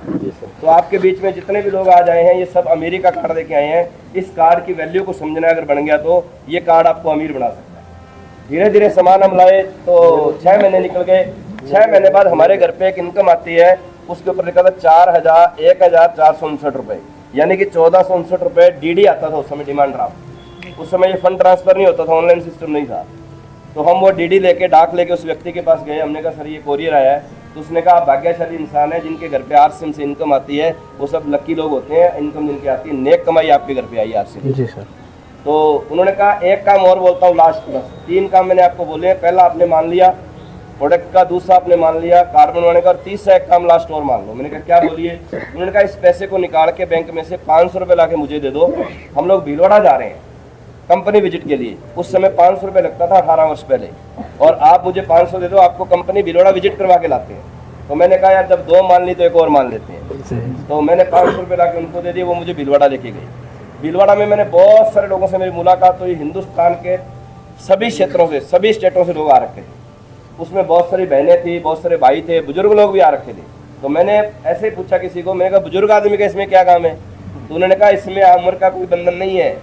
Speaker 3: तो आपके बीच में जितने भी लोग आज आए हैं, ये सब अमीरी का कार्ड लेके आए हैं। इस कार्ड की वैल्यू को समझना अगर बन गया तो ये कार्ड आपको अमीर बना सकता है। धीरे धीरे सामान हम लाए तो 6 महीने निकल गए। 6 महीने बाद हमारे घर पे एक इनकम आती है, उसके ऊपर लिखा था 1459 रुपए, यानी कि 1459 रुपए डीडी आता था उस समय, डिमांड ड्राफ्ट। उस समय ये फंड ट्रांसफर नहीं होता था, ऑनलाइन सिस्टम नहीं था। तो हम वो डीडी लेके, डाक लेके उस व्यक्ति के पास गए। हमने कहा सर ये कोरियर आया है। तो उसने कहा आप भाग्यशाली इंसान है जिनके घर पे आरसीएम से इनकम आती है, वो सब लकी लोग होते हैं, इनकम जिनकी आती है, नेक कमाई आपके घर पे आई आरसीएम।
Speaker 4: जी सर।
Speaker 3: तो उन्होंने कहा एक काम और बोलता हूँ लास्ट, बस 3 काम मैंने आपको बोले हैं। पहला आपने मान लिया प्रोडक्ट का, दूसरा आपने मान लिया कार्ड बनवाने का, और तीसरा एक काम लास्ट और मान लो। मैंने कहा क्या बोलिए? उन्होंने कहा इस पैसे को निकाल के बैंक में से 500 रुपये ला के मुझे दे दो। हम लोग भीलवाड़ा जा रहे हैं कंपनी विजिट के लिए। उस समय 500 रुपये लगता था 18 वर्ष पहले, और आप मुझे 500 दे दो, आपको कंपनी भीलवाड़ा विजिट करवा के लाते हैं। तो मैंने कहा यार जब 2 मान ली तो एक और मान लेते हैं। तो मैंने 500 रुपये ला के उनको दे दिए, वो मुझे भीलवाड़ा लेके गई। भीलवाड़ा में मैंने बहुत सारे लोगों से मेरी मुलाकात हुई, हिंदुस्तान के सभी क्षेत्रों से, सभी स्टेटों से लोग आ रखे थे। उसमें बहुत सारी बहनें थी, बहुत सारे भाई थे, बुजुर्ग लोग भी आ रखे थे। तो मैंने ऐसे ही पूछा किसी को, मैंने कहा बुजुर्ग आदमी का इसमें क्या काम है? तो उन्होंने कहा इसमें उम्र का कोई बंधन नहीं है,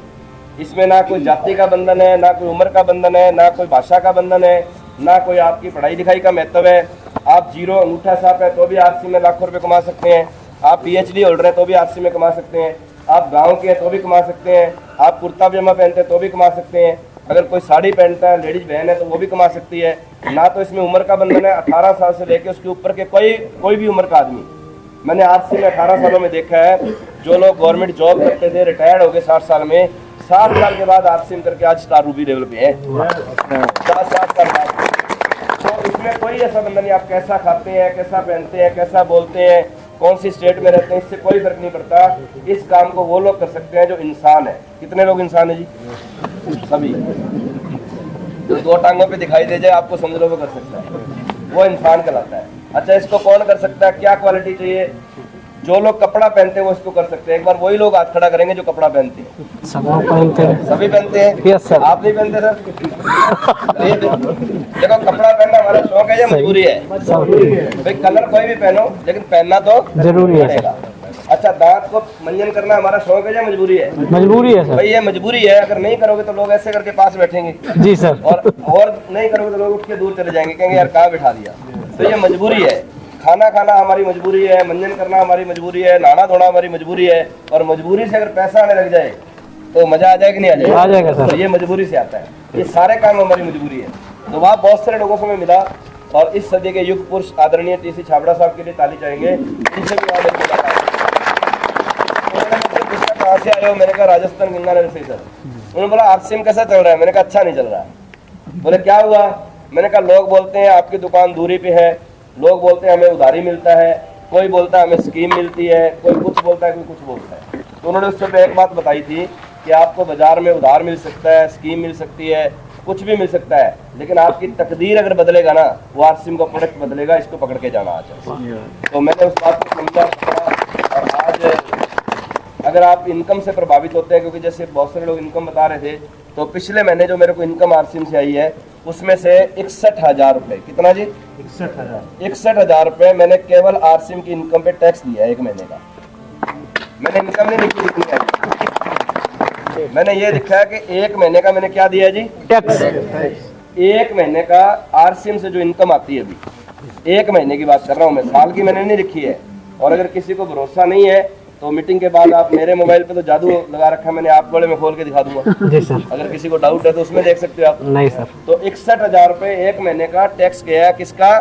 Speaker 3: इसमें ना कोई जाति का बंधन है, ना कोई उम्र का बंधन है, ना कोई भाषा का बंधन है, ना कोई आपकी पढ़ाई लिखाई का महत्व है। आप 0 अंगूठा छाप है तो भी आरसी में लाखों रुपए कमा सकते हैं, आप PhD होल्डर है तो भी आरसी में कमा सकते हैं, आप गांव के हैं तो भी कमा सकते हैं, आप कुर्ता पजामा पहनते हैं तो भी कमा सकते हैं, अगर कोई साड़ी पहनता है, लेडीज बहन है तो वो भी कमा सकती है। ना तो इसमें उम्र का बंधन है, 18 साल से लेके उसके ऊपर के कोई भी उम्र का आदमी मैंने आरसी में 18 सालों में देखा है। जो लोग गवर्नमेंट जॉब करते थे, रिटायर्ड हो गए 60 साल में, 7 साल के बाद आरसी करके आज स्टार रूबी लेवल पे है, 7 साल बाद। तो इसमें कोई ऐसा बंधन नहीं, आप कैसा खाते हैं, कैसा पहनते हैं, कैसा बोलते हैं, कौन सी स्टेट में रहते हैं, इससे कोई फर्क नहीं पड़ता। इस काम को वो लोग कर सकते हैं जो इंसान है। कितने लोग इंसान है जी? सभी। जो 2 टांगों पे दिखाई दे जाए आपको समझ लो वो कर सकता है, वो इंसान कहलाता है। अच्छा इसको कौन कर सकता है? क्या क्वालिटी चाहिए? जो लोग कपड़ा पहनते हैं वो इसको कर सकते हैं। एक बार वही लोग हाथ खड़ा करेंगे जो कपड़ा पहनते हैं।
Speaker 4: सब पहनते हैं।
Speaker 3: सभी पहनते हैं?
Speaker 4: Yes sir.
Speaker 3: आप नहीं पहनते सर? देखो कपड़ा पहनना हमारा शौक है या मजबूरी है? भाई कलर कोई भी पहनो, लेकिन पहनना तो
Speaker 4: जरूरी है।
Speaker 3: अच्छा दांत को मंजन करना हमारा शौक है या मजबूरी है?
Speaker 4: मजबूरी है सर।
Speaker 3: भाई ये मजबूरी है, अगर नहीं करोगे तो लोग ऐसे करके पास बैठेंगे,
Speaker 4: जी सर।
Speaker 3: और नहीं करोगे तो लोग उठ के दूर चले जाएंगे, कहेंगे यार कहाँ बिठा दिया। तो ये मजबूरी है। खाना खाना हमारी मजबूरी है, मंजन करना हमारी मजबूरी है, नहाना धोना हमारी मजबूरी है। और मजबूरी से अगर पैसा आने लग जाए तो मजा आ जाएगा कि नहीं आ जाएगा?
Speaker 4: आ जाएगा सर।
Speaker 3: तो ये मजबूरी से आता है, ये सारे काम हमारी मजबूरी है। तो वहाँ बहुत सारे लोगों से मैं मिला, और इस सदी के युग पुरुष आदरणीय TC छाबड़ा साहब के लिए ताली चाहेंगे। इनसे भी वहाँ कहाँ से आए हो? मैंने कहा राजस्थान गंगानगर से सर। उन्होंने बोला आरसीएम कैसा चल रहा है? मैंने कहा अच्छा नहीं चल रहा है। बोले क्या हुआ? मैंने कहा लोग बोलते हैं आपकी दुकान दूरी पे है, लोग बोलते हैं हमें उधारी मिलता है, कोई बोलता है हमें स्कीम मिलती है, कोई कुछ बोलता है, कोई कुछ बोलता है। तो उन्होंने उस पर एक बात बताई थी कि आपको बाजार में उधार मिल सकता है, स्कीम मिल सकती है, कुछ भी मिल सकता है, लेकिन आपकी तकदीर अगर बदलेगा ना, वो आरसीएम का प्रोडक्ट बदलेगा। इसको पकड़ के जाना आज। तो मैंने उस बात को समझा। और आज अगर आप इनकम से प्रभावित होते हैं, क्योंकि जैसे बहुत सारे लोग इनकम बता रहे थे, तो पिछले महीने जो मेरे को इनकम आरसीएम से आई है उसमें से 61,000 रुपये, कितना जी? 61,000 रुपये मैंने केवल आरसीएम की इनकम पे टैक्स दिया है 1 महीने का। मैंने इनकम नहीं लिखी, कितनी है मैंने ये लिखा है कि 1 महीने का मैंने क्या दिया है जी? टैक्स। 1 महीने का आरसीएम से जो इनकम आती है, अभी 1 महीने की बात कर रहा हूँ मैं, साल की मैंने नहीं लिखी है। और अगर किसी को भरोसा नहीं है तो मीटिंग के बाद आप मेरे मोबाइल पे तो जादू लगा रखा है मैंने, आप बड़े में खोल के दिखा दूंगा।
Speaker 4: जी सर।
Speaker 3: अगर किसी को डाउट है तो उसमें देख सकते हो आप।
Speaker 4: नहीं सर।
Speaker 3: तो 61,000 रुपए एक महीने का टैक्स गया है। किसका?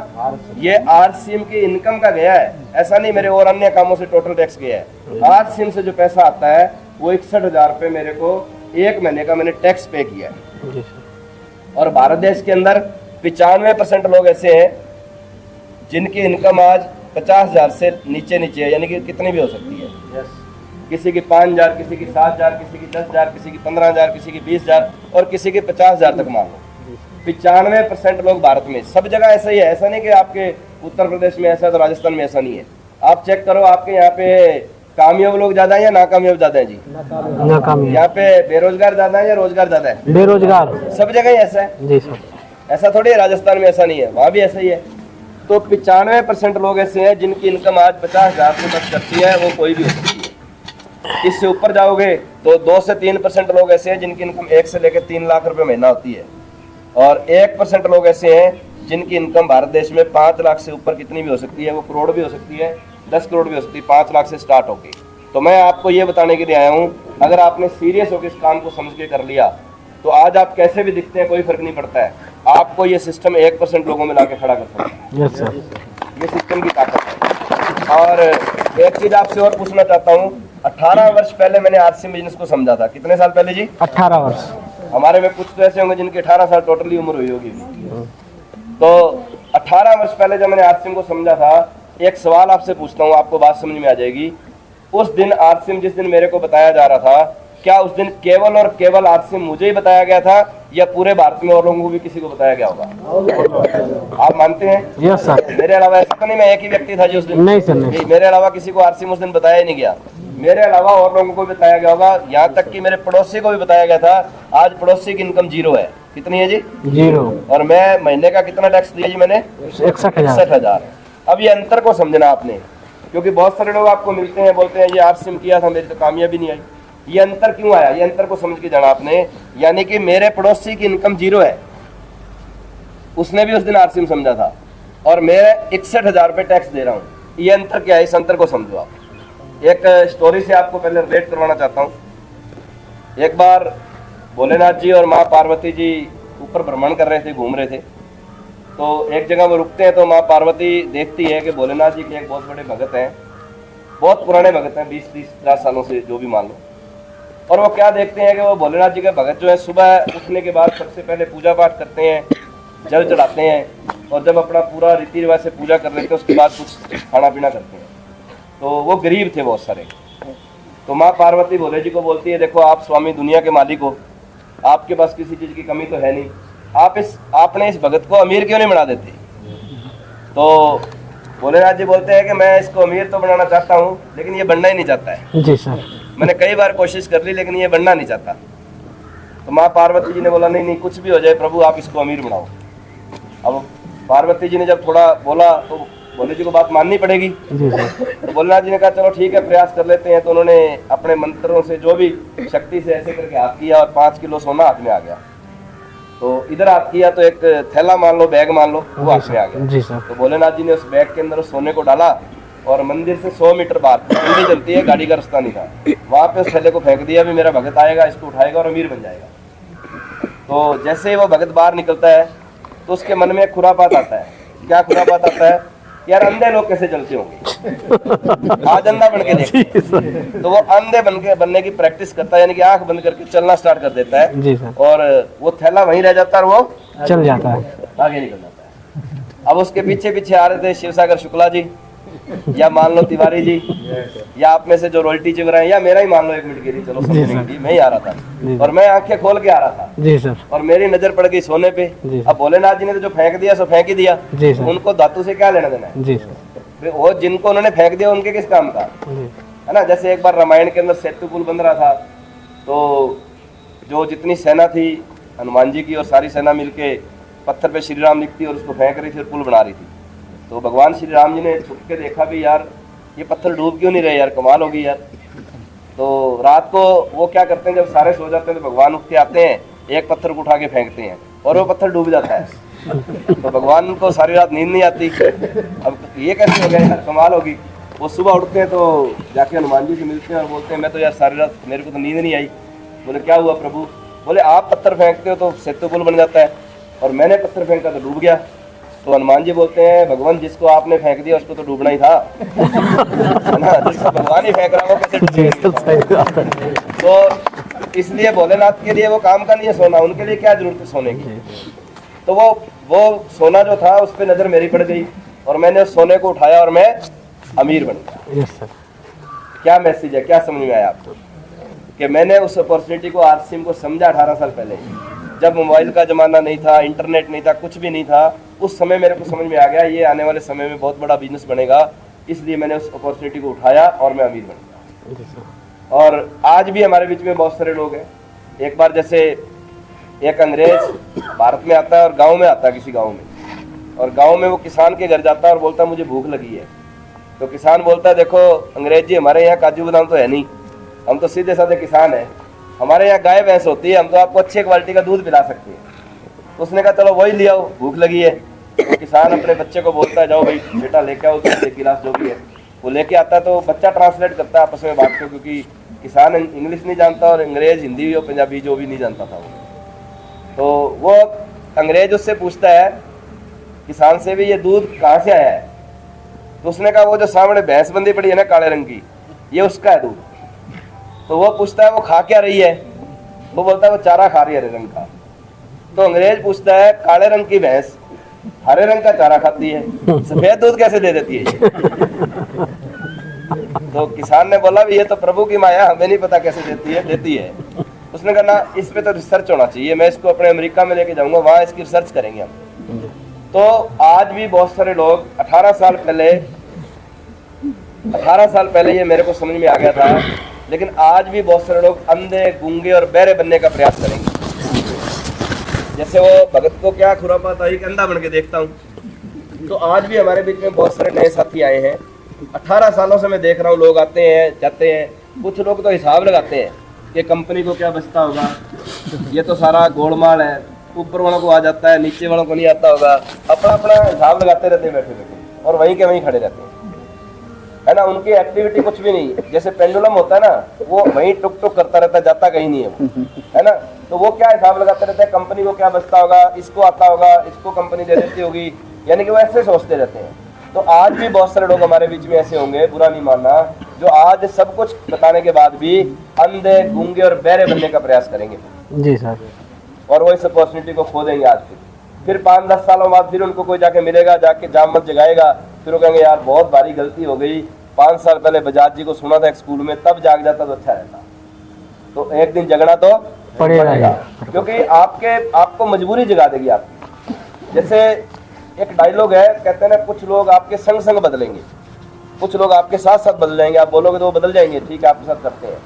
Speaker 3: ये आरसीएम की इनकम का गया है, ऐसा नहीं मेरे और अन्य कामों से टोटल टैक्स गया है। आरसीएम से जो पैसा आता है वो 61,000 रुपए मेरे को एक महीने का मैंने टैक्स पे किया है।
Speaker 4: जी सर।
Speaker 3: और भारत देश के अंदर 95% लोग ऐसे हैं जिनकी इनकम आज 50,000 से नीचे है, यानी कि कितनी भी हो सकती है। किसी की 5,000, किसी की 7,000, किसी की 10,000, किसी की 15,000, किसी की 20,000 और किसी की 50,000 तक मान लो। 95% लोग भारत में, सब जगह ऐसा ही है। ऐसा नहीं कि आपके उत्तर प्रदेश में ऐसा है तो राजस्थान में ऐसा नहीं है। आप चेक करो, आपके यहाँ पे कामयाब लोग ज्यादा है या नाकामयाब ज्यादा है जी?
Speaker 4: नाकामयाब।
Speaker 3: यहाँ पे बेरोजगार ज्यादा है या रोजगार ज्यादा है?
Speaker 4: बेरोजगार।
Speaker 3: सब जगह ही ऐसा है।
Speaker 4: जी सर।
Speaker 3: ऐसा थोड़ी है राजस्थान में ऐसा नहीं है, वहाँ भी ऐसा ही है। तो 95% लोग ऐसे हैं जिनकी इनकम आज 50,000 से तक करती है, वो कोई भी हो सकती है। इससे ऊपर जाओगे तो 2 से 3% लोग ऐसे हैं जिनकी इनकम 1 से लेकर 3 लाख रुपए महीना होती है। और 1% लोग ऐसे हैं जिनकी इनकम भारत देश में 5 लाख से ऊपर कितनी भी हो सकती है, वो करोड़ भी हो सकती है, 10 करोड़ भी हो सकती है, 5 लाख से स्टार्ट होगी। तो मैं आपको ये बताने के लिए आया हूँ, अगर आपने सीरियस होकर इस काम को समझ के कर लिया तो आज आप कैसे भी दिखते हैं कोई फर्क नहीं पड़ता है। आपको ये सिस्टम 1% लोगों में लाके खड़ा कर सकता है।
Speaker 4: Yes sir.
Speaker 3: ये सिस्टम की ताकत है। और एक चीज आपसे और पूछना चाहता हूँ, 18 वर्ष पहले मैंने आरसीएम बिजनेस को समझा था। कितने साल पहले जी?
Speaker 4: 18 वर्ष।
Speaker 3: हमारे में कुछ तो ऐसे होंगे जिनकी 18 साल टोटली उम्र हुई होगी। तो 18 वर्ष पहले जब मैंने आरसीएम को समझा था, एक सवाल आपसे पूछता हूँ, आपको बात समझ में आ जाएगी। उस दिन आरसीएम जिस दिन मेरे को बताया जा रहा था, क्या उस दिन केवल और केवल आरसीएम मुझे ही बताया गया था या पूरे भारत में और लोगों को भी किसी को बताया गया होगा? आप मानते हैं?
Speaker 4: Yes sir.
Speaker 3: मेरे अलावा ऐसा तो नहीं मैं एक ही व्यक्ति था जी उस दिन?
Speaker 4: नहीं सर, नहीं।
Speaker 3: मेरे अलावा किसी को आरसीएम उस दिन बताया ही नहीं गया। मेरे अलावा और लोगों को भी बताया गया होगा, यहाँ तक कि मेरे पड़ोसी को भी बताया गया था। आज पड़ोसी की इनकम 0 है। कितनी है जी?
Speaker 4: 0।
Speaker 3: और मैं महीने का कितना टैक्स दिया जी मैंने? 61,000। अब ये अंतर को समझना आपने, क्योंकि बहुत सारे लोग आपको मिलते हैं, बोलते हैं ये आरसीएम किया था, मेरी तो कामयाबी नहीं आई। ये अंतर क्यों आया? ये अंतर को समझ के जाना आपने। यानी कि मेरे पड़ोसी की इनकम 0 है, उसने भी उस दिन आरसीएम समझा था, और मैं 61,000 रुपये टैक्स दे रहा हूँ। ये अंतर क्या है? इस अंतर को समझो आप। एक स्टोरी से आपको पहले रिलेट करवाना चाहता हूँ। एक बार भोलेनाथ जी और माँ पार्वती जी ऊपर भ्रमण कर रहे थे, घूम रहे थे। तो एक जगह वो रुकते हैं तो माँ पार्वती देखती है कि भोलेनाथ जी के एक बहुत बड़े भगत हैं, बहुत पुराने भगत हैं, 20-30-50 सालों से जो भी मान लो। और वो क्या देखते हैं कि वो भोलेनाथ जी के भगत जो है सुबह उठने के बाद सबसे पहले पूजा पाठ करते हैं, जल चढ़ाते हैं, और जब अपना पूरा रीति रिवाज से पूजा कर लेते हैं उसके बाद कुछ खाना पीना करते हैं। तो वो गरीब थे बहुत सारे। तो माँ पार्वती भोले जी को बोलती है, देखो आप स्वामी दुनिया के मालिक हो, आपके पास किसी चीज़ की कमी तो है नहीं, आपने इस भगत को अमीर क्यों नहीं बना देते? तो भोलेनाथ जी बोलते हैं कि मैं इसको अमीर तो बनाना चाहता हूँ, लेकिन ये बनना ही नहीं चाहता है।
Speaker 4: जी सर।
Speaker 3: मैंने कई बार कोशिश कर ली लेकिन ये बनना नहीं चाहता। तो माँ पार्वती जी ने बोला, नहीं नहीं कुछ भी हो जाए प्रभु, आप इसको अमीर बनाओ। अब पार्वती जी ने जब थोड़ा बोला तो भोले जी को बात माननी पड़ेगी।
Speaker 4: जी सर।
Speaker 3: तो भोलेनाथ जी ने कहा चलो ठीक है, प्रयास कर लेते हैं। तो उन्होंने अपने मंत्रों से जो भी शक्ति से ऐसे करके हाथ किया और 5 किलो सोना हाथ में आ गया। तो इधर हाथ किया तो एक थैला मान लो, बैग मान लो, वो हाथ में आ गया।
Speaker 4: जी सर।
Speaker 3: तो भोलेनाथ जी ने उस बैग के अंदर उस सोने को डाला और मंदिर से 100 मीटर बाहर, गाड़ी चलती है, गाड़ी का रास्ता नहीं था, वहां पे उस थैले को फेंक दिया, भी मेरा भगत आएगा, इसको उठाएगा और अमीर बन जाएगा। तो जैसे ही वो भगत बाहर निकलता है तो उसके मन में एक खुरापात आता है। क्या खुरापात आता है? यार अंधे लोग कैसे चलते होंगे, आज अंधा बन के देख। तो वो अंधे बनने की प्रैक्टिस करता है, यानी कि आंख बंद करके चलना स्टार्ट कर देता है।
Speaker 4: जी सर।
Speaker 3: और वो थैला वहीं रह जाता है और वो
Speaker 4: चल जाता है,
Speaker 3: आगे निकल जाता है। अब उसके पीछे पीछे आ रहे थे शिवसागर शुक्ला जी, या मान लो तिवारी जी, या आप में से जो रोल्टी चिप रहे हैं, या मेरा ही मान लो 1 मिनट के लिए, चलो समझने के लिए मैं ही आ रहा था और मैं आंखें खोल के आ रहा था।
Speaker 4: जी सर।
Speaker 3: और मेरी नजर पड़ गई सोने पे। अब भोलेनाथ जी ने तो जो फेंक दिया सो फेंक ही दिया।
Speaker 4: जी सर।
Speaker 3: उनको धातु से क्या लेना देना है?
Speaker 4: जी सर।
Speaker 3: वो जिनको उन्होंने फेंक दिया उनके किस काम का है ना? जैसे एक बार रामायण के अंदर सेतु पुल बन रहा था, तो जो जितनी सेना थी हनुमान जी की और सारी सेना मिलके पत्थर पे श्री राम लिखती और उसको फेंक रही थी और पुल बना रही थी। तो भगवान श्री राम जी ने छुप के देखा भी यार ये पत्थर डूब क्यों नहीं रहे, यार कमाल होगी यार। तो रात को वो क्या करते हैं, जब सारे सो जाते हैं तो भगवान उठ के आते हैं, एक पत्थर को उठा के फेंकते हैं और वो पत्थर डूब जाता है। तो भगवान को सारी रात नींद नहीं आती, अब ये कैसे हो गया यार, कमाल होगी। वो सुबह उठते हैं तो जाके हनुमान जी से मिलते हैं और बोलते हैं मैं तो यार सारी रात मेरे को तो नींद नहीं आई। बोले क्या हुआ प्रभु? बोले आप पत्थर फेंकते हो तो सेतु पुल बन जाता है और मैंने पत्थर फेंका तो डूब गया। तो हनुमान जी बोलते हैं भगवान जिसको आपने फेंक दिया उसको तो डूबना ही था है ना, जिसको भगवान ही फेंक रहा हो कैसे डूबेगा? तो इसलिए भोलेनाथ के लिए वो काम का नहीं है सोना, उनके लिए क्या जरूरत है सोने की। तो वो सोना जो था उस पर नजर मेरी पड़ गई और मैंने उस सोने को उठाया और मैं अमीर बन गया।
Speaker 4: Yes sir.
Speaker 3: क्या मैसेज है, क्या समझ में आया आपको? कि मैंने उस अपॉर्चुनिटी को आरसीएम को समझा 18 साल पहले, जब मोबाइल का ज़माना नहीं था, इंटरनेट नहीं था, कुछ भी नहीं था। उस समय मेरे को समझ में आ गया ये आने वाले समय में बहुत बड़ा बिजनेस बनेगा, इसलिए मैंने उस अपॉर्चुनिटी को उठाया और मैं अमीर बन गया। और आज भी हमारे बीच में बहुत सारे लोग हैं। एक बार जैसे एक अंग्रेज भारत में आता है और गाँव में आता है किसी गाँव में, और गाँव में वो किसान के घर जाता है और बोलता है मुझे भूख लगी है। तो किसान बोलता है देखो अंग्रेज जी हमारे यहाँ काजू बादाम तो है नहीं, हम तो सीधे साधे किसान हैं, हमारे यहाँ गाय भैंस होती है, हम तो आपको अच्छी क्वालिटी का दूध पिला सकते हैं। उसने कहा चलो वही ले आओ, भूख लगी है। तो किसान अपने बच्चे को बोलता है जाओ भाई बेटा लेके आओ एक गिलास जो भी है। वो लेके आता है तो बच्चा ट्रांसलेट करता है आपस में बात को, क्योंकि किसान इंग्लिश नहीं जानता और अंग्रेज हिंदी और पंजाबी जो भी नहीं जानता था वो। तो वो अंग्रेज उससे पूछता है किसान से भी ये दूध कहाँ से आया है? तो उसने कहा वो जो सामने भैंस बंधी पड़ी है ना काले रंग की, ये उसका है दूध। तो वो पूछता है वो खा क्या रही है? वो बोलता है वो चारा खा रही है हरे रंग का। तो अंग्रेज पूछता है काले रंग की भैंस हरे रंग का चारा खाती है, सफेद दूध कैसे दे देती है ये? तो किसान ने बोला भी ये तो प्रभु की माया, हमें नहीं पता कैसे देती है। उसने कहा ना इस पे तो रिसर्च होना चाहिए, मैं इसको अपने अमेरिका में लेके जाऊंगा, वहां इसकी रिसर्च करेंगे हम। तो आज भी बहुत सारे लोग 18 साल पहले ये मेरे को समझ में आ गया था, लेकिन आज भी बहुत सारे लोग अंधे गूंगे और बहरे बनने का प्रयास करेंगे। जैसे वो भगत को क्या खुरापात आई कि अंधा बन के देखता हूँ, तो आज भी हमारे बीच में बहुत सारे नए साथी आए हैं। 18 सालों से मैं देख रहा हूँ लोग आते हैं जाते हैं। कुछ लोग तो हिसाब लगाते हैं कि कंपनी को क्या बचता होगा, ये तो सारा गोलमाल है, ऊपर वालों को आ जाता है नीचे वालों को नहीं आता होगा, अपना अपना हिसाब लगाते रहते हैं बैठे बैठे और वहीं के वहीं खड़े रहते हैं, है ना। उनकी एक्टिविटी कुछ भी नहीं है। जैसे पेंडुलम होता है ना, वो वहीं टुक टुक करता रहता है, जाता कहीं नहीं है वो, है ना। तो वो क्या हिसाब लगाते रहते हैं, कंपनी को क्या बचता होगा, इसको आता होगा, इसको कंपनी दे देती होगी, यानी कि वो ऐसे सोचते रहते हैं। तो आज भी बहुत सारे लोग हमारे बीच में ऐसे होंगे, बुरा नहीं मानना, जो आज सब कुछ बताने के बाद भी अंधे गूंगे और बहरे बनने का प्रयास करेंगे।
Speaker 4: जी सर।
Speaker 3: और वो इस अपॉर्चुनिटी को खो देंगे आज फिर 5-10 सालों बाद फिर उनको कोई जाके मिलेगा, जाके जाम मत जगाएगा, फिर वो कहेंगे यार बहुत भारी गलती हो गई, 5 साल पहले बजाज जी को सुना था एक स्कूल में, तब जाग जाता तो अच्छा रहता। तो एक दिन जगना तो पड़ेगा, क्योंकि आपको मजबूरी जगा देगी आपकी। जैसे एक डायलॉग है, कहते हैं ना कुछ लोग आपके संग संग बदलेंगे, कुछ लोग आपके साथ साथ बदल जाएंगे, आप बोलोगे तो वो बदल जाएंगे, ठीक है आपके साथ करते हैं।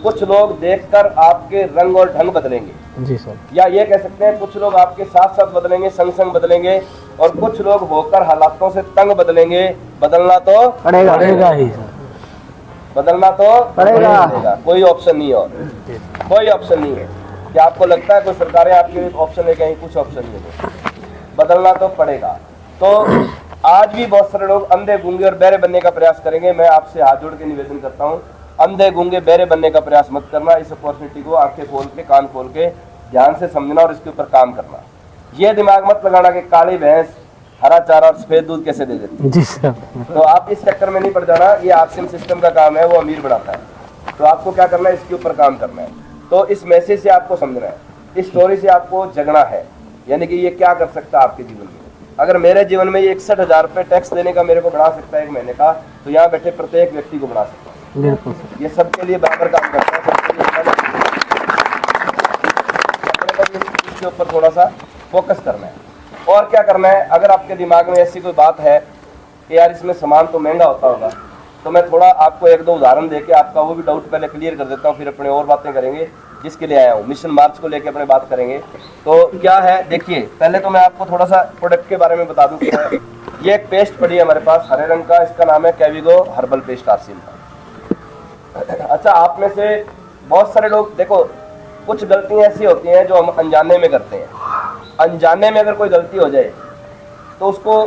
Speaker 3: कुछ लोग देखकर आपके रंग और ढंग बदलेंगे।
Speaker 4: जी सर।
Speaker 3: या ये कह सकते हैं कुछ लोग आपके साथ साथ बदलेंगे, संग संग बदलेंगे, और कुछ लोग होकर हालातों से तंग बदलेंगे। बदलना तो
Speaker 4: पड़ेगा ही सर,
Speaker 3: बदलना तो
Speaker 4: पड़ेगा।
Speaker 3: कोई ऑप्शन नहीं है, और कोई ऑप्शन नहीं है। क्या आपको लगता है कोई सरकारें आपके ऑप्शन लेके आई? कुछ ऑप्शन नहीं है, बदलना तो पड़ेगा। तो आज भी बहुत सारे लोग अंधे गूंगे और बहरे बनने का प्रयास करेंगे। मैं आपसे हाथ जोड़ के निवेदन करता हूँ, अंधे गूंगे बहरे बनने का प्रयास मत करना। इस अपॉर्चुनिटी को आंखें खोल के कान खोल के ध्यान से समझना और इसके ऊपर काम करना। ये दिमाग मत लगाना कि काली भैंस हरा चारा और सफेद दूध कैसे दे देती है।
Speaker 4: जी सर।
Speaker 3: तो आप इस चक्कर में नहीं पड़ जाना, ये आरसीएम सिस्टम का काम है, वो अमीर बनाता है। तो आपको क्या करना है, इसके ऊपर काम करना है। तो इस मैसेज से आपको समझना है, इस स्टोरी से आपको जगना है, यानी कि ये क्या कर सकता है आपके जीवन में। अगर मेरे जीवन में ये 61,000 रुपये टैक्स देने का मेरे को बढ़ा सकता है 1 महीने का, तो यहाँ बैठे प्रत्येक व्यक्ति को बढ़ा सकता है।
Speaker 4: बिल्कुल सर।
Speaker 3: ये सबके लिए बराबर काम करता है, सबके लिए इसके ऊपर थोड़ा सा फोकस करना है। और क्या करना है, अगर आपके दिमाग में ऐसी कोई बात है कि यार इसमें सामान तो महंगा होता होगा, तो मैं थोड़ा आपको 1-2 उदाहरण देके आपका वो भी डाउट पहले क्लियर कर देता हूँ, फिर अपने और बातें करेंगे जिसके लिए आया हूँ। मिशन मार्च को लेके अपने बात करेंगे। तो क्या है देखिए, पहले तो मैं आपको थोड़ा सा प्रोडक्ट के बारे में बता दूँ। ये एक पेस्ट पड़ी है हमारे पास हरे रंग का, इसका नाम है कैविगो हर्बल पेस्ट आरसीएम का। अच्छा, आप में से बहुत सारे लोग देखो, कुछ गलतियां ऐसी होती हैं जो हम अनजाने में करते हैं। अनजाने में अगर कोई गलती हो जाए तो उसको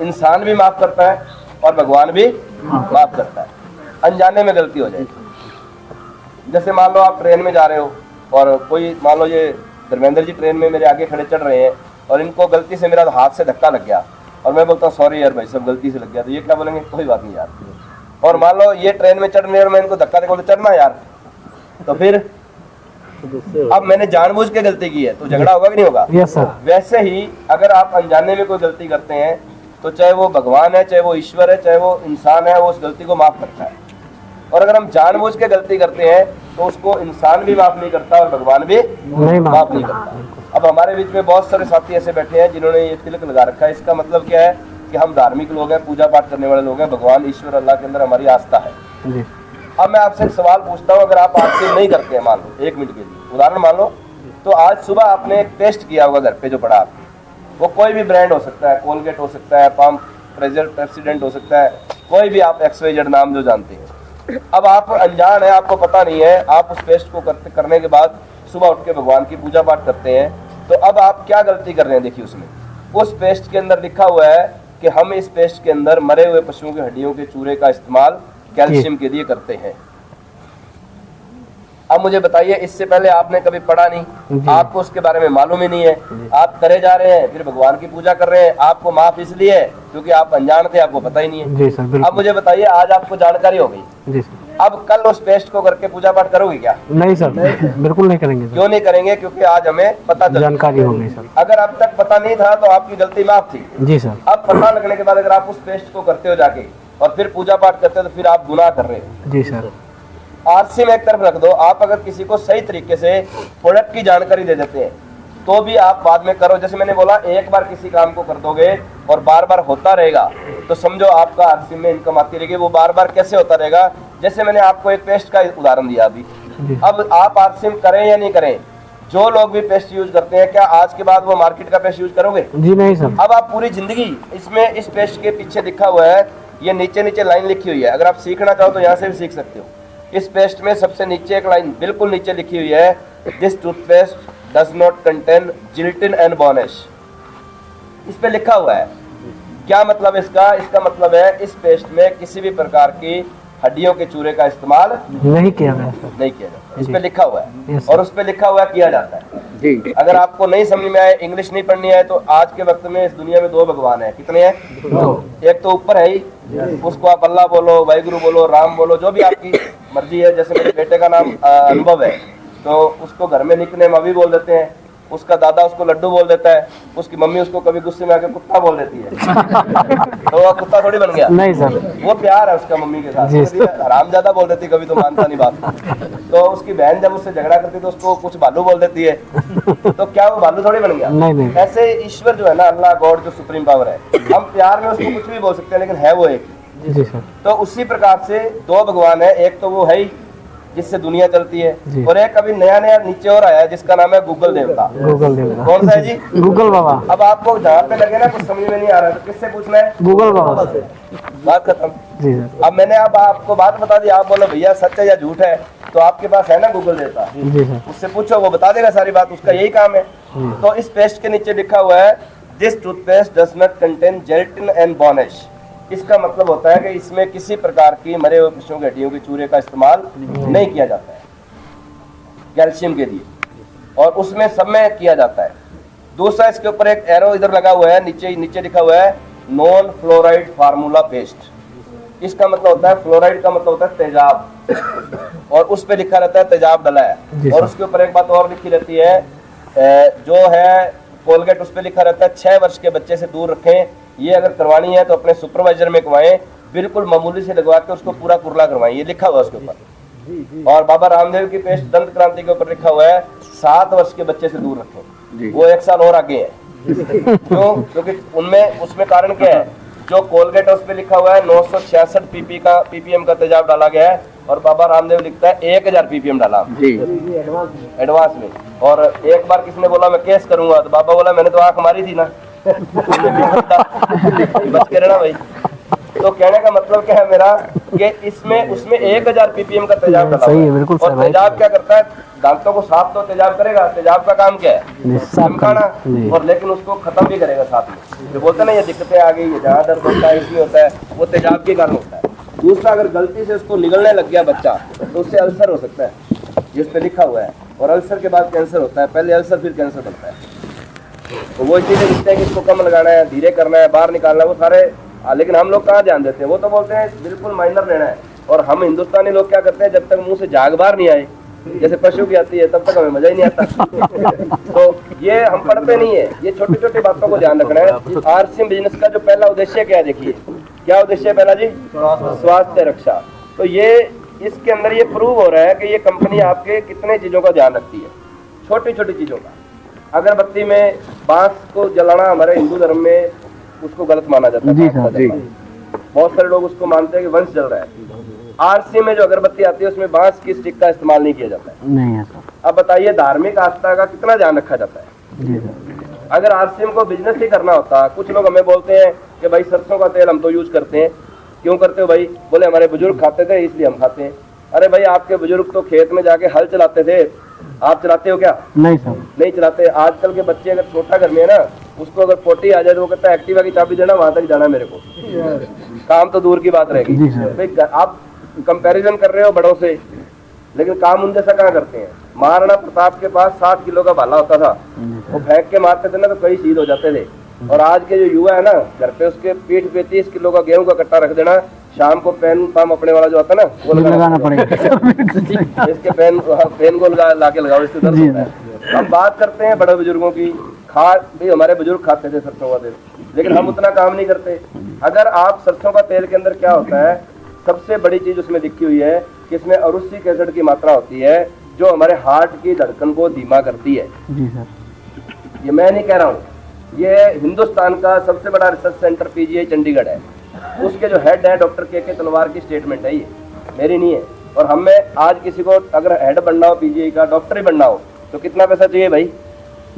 Speaker 3: इंसान भी माफ करता है और भगवान भी माफ करता है। अनजाने में गलती हो जाएगी। जैसे मान लो आप ट्रेन में जा रहे हो और कोई मान लो ये धर्मेंद्र जी ट्रेन में मेरे आगे खड़े चढ़ रहे हैं और इनको गलती से मेरा हाथ से धक्का लग गया और मैं बोलता हूँ सॉरी यार भाई सब गलती से लग गया, तो ये क्या बोलेंगे? कोई बात नहीं यार। और मान लो ये ट्रेन में चढ़ रहे और मैं इनको धक्का देकर बोलता चढ़ना यार, तो फिर अब मैंने जानबूझ के गलती की है तो झगड़ा होगा कि नहीं होगा?
Speaker 4: Yes sir.
Speaker 3: वैसे ही अगर आप अनजाने में कोई गलती करते हैं तो चाहे वो भगवान है, चाहे वो ईश्वर है, चाहे वो इंसान है, वो उस गलती को माफ करता है। और अगर हम जानबूझ के गलती करते हैं तो उसको इंसान भी माफ नहीं करता और भगवान भी माफ नहीं करता। अब हमारे बीच में बहुत सारे साथी ऐसे बैठे हैं जिन्होंने ये तिलक लगा रखा है। इसका मतलब क्या है कि हम धार्मिक लोग हैं, पूजा पाठ करने वाले लोग हैं, भगवान ईश्वर अल्लाह के अंदर हमारी आस्था है।
Speaker 4: जी।
Speaker 3: अब मैं आपसे एक सवाल पूछता हूँ, अगर आप आज से नहीं करते हैं, मान लो 1 मिनट के लिए उदाहरण मान लो, तो आज सुबह आपने एक टेस्ट किया होगा घर पे जो पड़ा आपके, वो कोई भी ब्रांड हो सकता है, कोलगेट हो सकता है, पाम प्रेसिडेंट हो सकता है, कोई भी आप XYZ नाम जो जानते हैं। अब आप अनजान है, आपको पता नहीं है, आप उस पेस्ट को करने के बाद सुबह उठ के भगवान की पूजा पाठ करते हैं, तो अब आप क्या गलती कर रहे हैं? देखिए उसमें उस पेस्ट के अंदर लिखा हुआ है कि हम इस पेस्ट के अंदर मरे हुए पशुओं की हड्डियों के चूरे का इस्तेमाल कैल्शियम के लिए करते हैं। अब मुझे बताइए, इससे पहले आपने कभी पढ़ा नहीं, आपको उसके बारे में मालूम ही नहीं है, आप करे जा रहे हैं, फिर भगवान की पूजा कर रहे हैं। आपको माफ इसलिए है क्योंकि आप अनजान थे, आपको पता ही नहीं है।
Speaker 4: जी सर, बिल्कुल।
Speaker 3: अब मुझे बताइए, आज आपको जानकारी हो गई,
Speaker 4: जी सर।
Speaker 3: अब कल उस पेस्ट को करके पूजा पाठ करोगे क्या?
Speaker 4: नहीं सर, बिल्कुल नहीं करेंगे सर।
Speaker 3: क्यों नहीं करेंगे? क्योंकि आज हमें पता चल
Speaker 4: जानकारी हो गई सर।
Speaker 3: अगर अब तक पता नहीं था तो आपकी गलती माफ थी।
Speaker 4: जी सर।
Speaker 3: अब पता लगने के बाद अगर आप उस पेस्ट को करते हो जाके और फिर पूजा पाठ करते हो तो फिर आप गुनाह कर रहे हो।
Speaker 4: जी सर।
Speaker 3: आरसी में एक तरफ रख दो, आप अगर किसी को सही तरीके से प्रोडक्ट की जानकारी दे देते हैं तो भी आप बाद में करो। जैसे मैंने बोला, एक बार किसी काम को कर दोगे और बार बार होता रहेगा तो समझो आपका आरसी में इनकम आती रहेगी। वो बार बार कैसे होता रहेगा? जैसे मैंने आपको एक पेस्ट का उदाहरण दिया अभी। अब आप आरसी में करें या नहीं करें, जो लोग भी पेस्ट यूज करते हैं, क्या आज के बाद वो मार्केट का पेस्ट यूज करोगे?
Speaker 4: जी नहीं सर।
Speaker 3: अब आप पूरी जिंदगी इसमें इस पेस्ट के पीछे लिखा हुआ है, ये नीचे नीचे लाइन लिखी हुई है, अगर आप सीखना चाहो तो यहाँ से भी सीख सकते हो। इस पेस्ट में सबसे नीचे एक लाइन बिल्कुल नीचे लिखी हुई है, this toothpaste does not contain gelatin and bone ash. इस पे लिखा हुआ है। क्या मतलब इसका? इसका मतलब है इस पेस्ट में किसी भी प्रकार की हड्डियों के चूरे का इस्तेमाल
Speaker 4: नहीं किया गया सर।
Speaker 3: नहीं किया जाता। इस पे लिखा हुआ है
Speaker 4: Yes,
Speaker 3: और उस पे लिखा हुआ किया जाता है।
Speaker 2: जी।
Speaker 3: अगर आपको नहीं समझ में आए, इंग्लिश नहीं पढ़नी है, तो आज के वक्त में इस दुनिया में 2 भगवान है। कितने हैं? 2। एक तो ऊपर है ही, उसको आप अल्लाह बोलो, वाहिगुरु बोलो, राम बोलो, जो भी आपकी मर्जी है। जैसे मेरे बेटे का नाम अनुभव है तो उसको घर में निकनेम अभी बोल देते हैं, उसका दादा उसको लड्डू बोल देता है, उसकी मम्मी उसको कभी गुस्से में आके कुत्ता बोल देती है तो वो कुत्ता थोड़ी बन गया।
Speaker 4: नहीं सर।
Speaker 3: वो प्यार है उसका मम्मी के साथ। कभी हरामजादा बोल देती, कभी तो मानता नहीं बात। तो उसकी बहन जब उससे झगड़ा करती तो उसको कुछ भालू बोल देती है, तो क्या वो भालू थोड़ी बन गया?
Speaker 4: नहीं।
Speaker 3: ऐसे ईश्वर जो है ना, अल्लाह गॉड जो सुप्रीम पावर है, हम प्यार में उसको कुछ भी बोल सकते हैं लेकिन है वो एक।
Speaker 4: जी सर।
Speaker 3: तो उसी प्रकार से 2 भगवान है, एक तो वो है ही जिससे दुनिया चलती है, और एक अभी नया नीचे और आया है जिसका नाम है गूगल देवता।
Speaker 4: गूगल देवता
Speaker 3: कौन सा है जी?
Speaker 4: गूगल बाबा।
Speaker 3: अब आपको जहाँ पे लगे ना कुछ समझ में नहीं आ रहा तो किससे पूछना है?
Speaker 4: गूगल बाबा से।
Speaker 3: बात खत्म।
Speaker 4: जी सर।
Speaker 3: अब मैंने अब आपको बात बता दी, आप बोलो भैया सच है या झूठ है, तो आपके पास है ना गूगल देवता,
Speaker 4: जी सर।
Speaker 3: उससे पूछो, वो बता देगा सारी बात, उसका यही काम है। तो इस पेस्ट के नीचे लिखा हुआ है, this toothpaste does not contain gelatin and bone ash. इसका मतलब होता है कि इसमें किसी प्रकार की मरे हुए पशुओं की हड्डियों के चूरे का इस्तेमाल नहीं किया जाता है कैल्शियम के लिए, और उसमें सब में किया जाता है। दूसरा, इसके ऊपर एक एरो इधर लगा हुआ है, नीचे लिखा हुआ है नॉन फ्लोराइड फार्मूला पेस्ट। इसका मतलब होता है, फ्लोराइड का मतलब होता है तेजाब, और उस पे लिखा रहता है तेजाब डला है। और उसके ऊपर एक बात और लिखी रहती है, जो है कोलगेट, उस पे लिखा रहता है 6 वर्ष के बच्चे से दूर रखें। ये अगर करवानी है तो अपने सुपरवाइजर में करवाएं, बिल्कुल मामूली से लगवा के उसको पूरा कुरला करवाएं, ये लिखा हुआ है उसके ऊपर। और बाबा रामदेव की पेस्ट दंत क्रांति के ऊपर लिखा हुआ है 7 वर्ष के बच्चे से दूर रखें, वो 1 साल और आगे है। क्यों? क्योंकि उसमें कारण क्या है, जो कोलगेट है उस पे लिखा हुआ है 966 पीपीएम का तेजाब डाला गया है, और बाबा रामदेव लिखता है 1000 पीपीएम डाला एडवांस में। और एक बार किसी ने बोला मैं केस करूंगा, तो बाबा बोला मैंने तो आंख मारी थी ना, बच के रहना भाई। तो कहने का मतलब क्या है मेरा, कि उसमें 1000 पीपीएम का तेजाब डाला
Speaker 4: सही है, बिल्कुल
Speaker 3: और तेजाब क्या करता है, दांतों को साफ तो तेजाब करेगा, तेजाब का काम क्या है, चमकाना, और लेकिन उसको खत्म भी करेगा साथ में। जो बोलते हैं ना ये दिक्कतें आ गई, ये जहाँ दर्द होता है इसलिए होता है, वो तेजाब के कारण होता है। दूसरा, अगर गलती से उसको निगलने लग गया बच्चा तो उससे अल्सर हो सकता है, जिस पे लिखा हुआ है, और अल्सर के बाद कैंसर होता है, पहले अल्सर फिर कैंसर बनता है। तो वो इसीलिए लिखते हैं कि इसको कम लगाना है, धीरे करना है, बाहर निकालना है, वो सारे। लेकिन हम लोग कहाँ ध्यान देते हैं, वो तो बोलते हैं बिल्कुल माइनर लेना है। और हम हिंदुस्तानी लोग क्या करते हैं, जब तक मुंह से झाग बाहर नहीं आए, जैसे पशु की आती है, तब तक हमें मजा ही नहीं आता। तो ये हम पढ़ते नहीं है, ये छोटी छोटी बातों को ध्यान रखना है। आरसीएम बिजनेस का जो पहला उद्देश्य क्या है, देखिए क्या उद्देश्य है पहला जी, स्वास्थ्य रक्षा। तो ये इसके अंदर ये प्रूव हो रहा है कि ये कंपनी आपके कितने चीजों का ध्यान रखती है, छोटी छोटी चीजों का। अगरबत्ती में बांस को जलाना हमारे हिंदू धर्म में उसको गलत माना जाता है,
Speaker 4: जी सर, जी।
Speaker 3: बहुत सारे लोग उसको मानते हैं कि वंश जल रहा है। आरसी में जो अगरबत्ती आती है उसमें बांस की स्टिक का इस्तेमाल नहीं किया जाता है।
Speaker 4: नहीं है सर।
Speaker 3: अब बताइए धार्मिक आस्था का कितना ध्यान रखा जाता है।
Speaker 4: जी सर।
Speaker 3: अगर आरसीएम को बिजनेस ही करना होता, कुछ लोग हमें बोलते हैं कि भाई सरसों का तेल हम तो यूज करते हैं। क्यों करते हो भाई? बोले हमारे बुजुर्ग खाते थे इसलिए हम खाते हैं। अरे भाई आपके बुजुर्ग तो खेत में जाके हल चलाते थे, आप चलाते हो क्या?
Speaker 4: नहीं सर। नहीं
Speaker 3: चलाते। आजकल के बच्चे अगर छोटा घर में है ना, उसको अगर पोटी आ जाए तो वो कहता है एक्टिवा की चाबी देना, वहां तक जाना मेरे को, काम तो दूर की बात रहेगी।
Speaker 4: जी सर।
Speaker 3: भाई आप कंपैरिजन कर रहे हो बड़ों से, लेकिन काम उन जैसा कहाँ करते हैं। महाराणा प्रताप के पास 60 किलो का भाला होता था, वो फेंक के मारते थे ना तो कई शहीद हो जाते थे। और आज के जो युवा है ना, घर पे उसके पीठ पे 30 किलो का गेहूं का कट्टा रख देना, शाम को पेन पाम अपने वाला जो आता है ना वो
Speaker 4: लगाना पड़ेगा।
Speaker 3: इसके पेन को लाके लगाओ, इससे दर्द होता है। हम बात करते हैं बड़े बुजुर्गों की, भाई हमारे बुजुर्ग खाते थे सरसों का तेल, लेकिन हम उतना काम नहीं करते। अगर आप सरसों का तेल के अंदर क्या होता है, सबसे बड़ी चीज उसमें लिखी हुई है कि इसमें अरुसिक एसिड की मात्रा होती है जो हमारे हार्ट की धड़कन को धीमा करती है।
Speaker 4: जी सर।
Speaker 3: ये मैं नहीं कह रहा हूँ, ये हिंदुस्तान का सबसे बड़ा रिसर्च सेंटर पीजीआई चंडीगढ़ है, उसके जो हेड है डॉक्टर के तलवार की स्टेटमेंट है, ये मेरी नहीं है। और हमें आज किसी को अगर हेड बनना हो पीजीआई का, डॉक्टर ही बनना हो, तो कितना पैसा चाहिए भाई?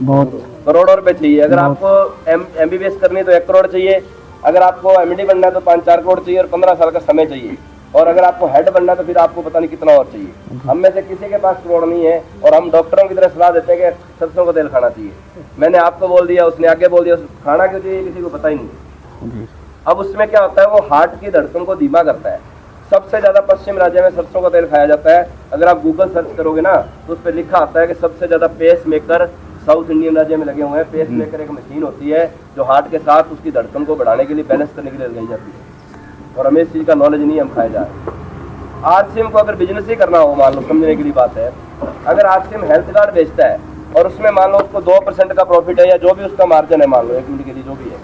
Speaker 4: बहुत
Speaker 3: करोड़ों रुपए चाहिए। अगर आपको एमबीबीएस करनी है तो 1 करोड़ चाहिए, अगर आपको एमडी बनना है तो 5-4 करोड़ चाहिए, और 15 साल का समय चाहिए। और अगर आपको हेड बनना है तो फिर आपको पता नहीं कितना और चाहिए। हम में से किसी के पास करोड़ नहीं है, और हम डॉक्टरों की तरह सलाह देते हैं कि सरसों का तेल खाना चाहिए। मैंने आपको बोल दिया, उसने आगे बोल दिया, खाना क्यों चाहिए किसी को पता ही नहीं। अब उसमें क्या होता है, वो हार्ट की धड़कन को धीमा करता है। सबसे ज्यादा पश्चिम राज्य में सरसों का तेल खाया जाता है। अगर आप गूगल सर्च करोगे ना तो उस पर लिखा आता है कि सबसे ज्यादा पेस मेकर साउथ इंडियन राज्य में लगे हुए हैं। पेस मेकर एक मशीन होती है जो हार्ट के साथ उसकी धड़कन को बढ़ाने के लिए, बैलेंस करने के लिए लगाई जाती है, और हमें इस चीज का नॉलेज नहीं, हम खाए जा रहे। आरसीएम को अगर बिजनेस ही करना हो, मान लो समझने के लिए बात है, अगर आरसीएम हेल्थ कार्ड बेचता है और उसमें मान लो उसको 2% का प्रॉफिट है, या जो भी उसका मार्जिन है, मान लो 1 मिनट के लिए जो भी है,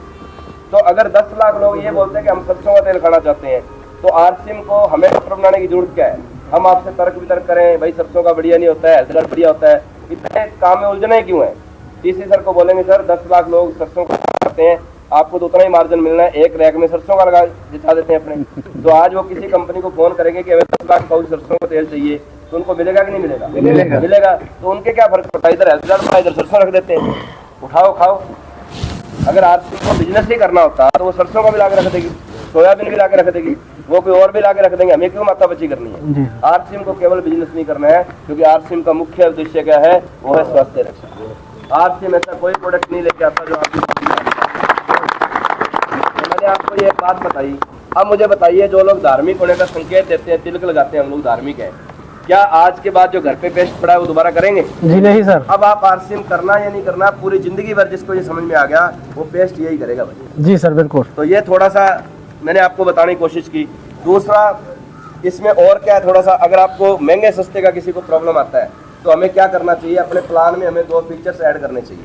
Speaker 3: तो अगर 10 लाख लोग ये बोलते हैं कि हम सरसों का तेल खाना चाहते हैं, तो आरसीएम को हमें डॉक्टर बनाने की जरूरत क्या है? हम आपसे तर्क वितर्क करें, भाई सरसों का बढ़िया नहीं होता है, हेल्थ कार्ड बढ़िया होता है, इतने काम में उलझने क्यों है? टीसी सर को बोलेंगे सर 10 लाख लोग सरसों का करते हैं, आपको तो उतना ही मार्जिन मिलना है, एक रैक में सरसों का लगा दिखा देते हैं अपने। तो आज वो किसी कंपनी को फोन करेंगे कि हमें 10 लाख पाउच सरसों का तेल चाहिए, तो उनको मिलेगा कि नहीं मिलेगा? मिलेगा। तो उनके क्या फर्क पड़ता है, इधर हेल्थ कार्ड बना, इधर सरसों रख देते हैं, उठाओ खाओ। अगर आरसीएम को बिजनेस ही करना होता तो वो सरसों का भी ला के रख देगी, सोयाबीन भी ला के रख देगी, वो कोई और भी ला के रख देंगे, हमें क्यों माथापच्ची करनी है? आरसीएम को केवल बिजनेस नहीं करना है, क्योंकि आरसीएम का मुख्य उद्देश्य क्या है, वो है स्वास्थ्य रक्षा। आरसीएम ऐसा कोई प्रोडक्ट नहीं लेके आता जो आपकी, मैंने आपको ये बात बताई। अब मुझे बताइए, जो लोग धार्मिक होने का संकेत देते हैं, तिलक लगाते हैं, हम लोग धार्मिक है, क्या आज के बाद जो घर पे पेस्ट पड़ा है वो दोबारा करेंगे?
Speaker 4: जी नहीं सर।
Speaker 3: अब आप आरसीएम करना या नहीं करना, पूरी जिंदगी भर जिसको ये समझ में आ गया वो पेस्ट यही करेगा भाई।
Speaker 4: जी सर बिल्कुल।
Speaker 3: तो ये थोड़ा सा मैंने आपको बताने की कोशिश की। दूसरा, इसमें और क्या है, थोड़ा सा अगर आपको महंगे सस्ते का किसी को प्रॉब्लम आता है तो हमें क्या करना चाहिए, अपने प्लान में हमें 2 फीचर्स ऐड करने चाहिए।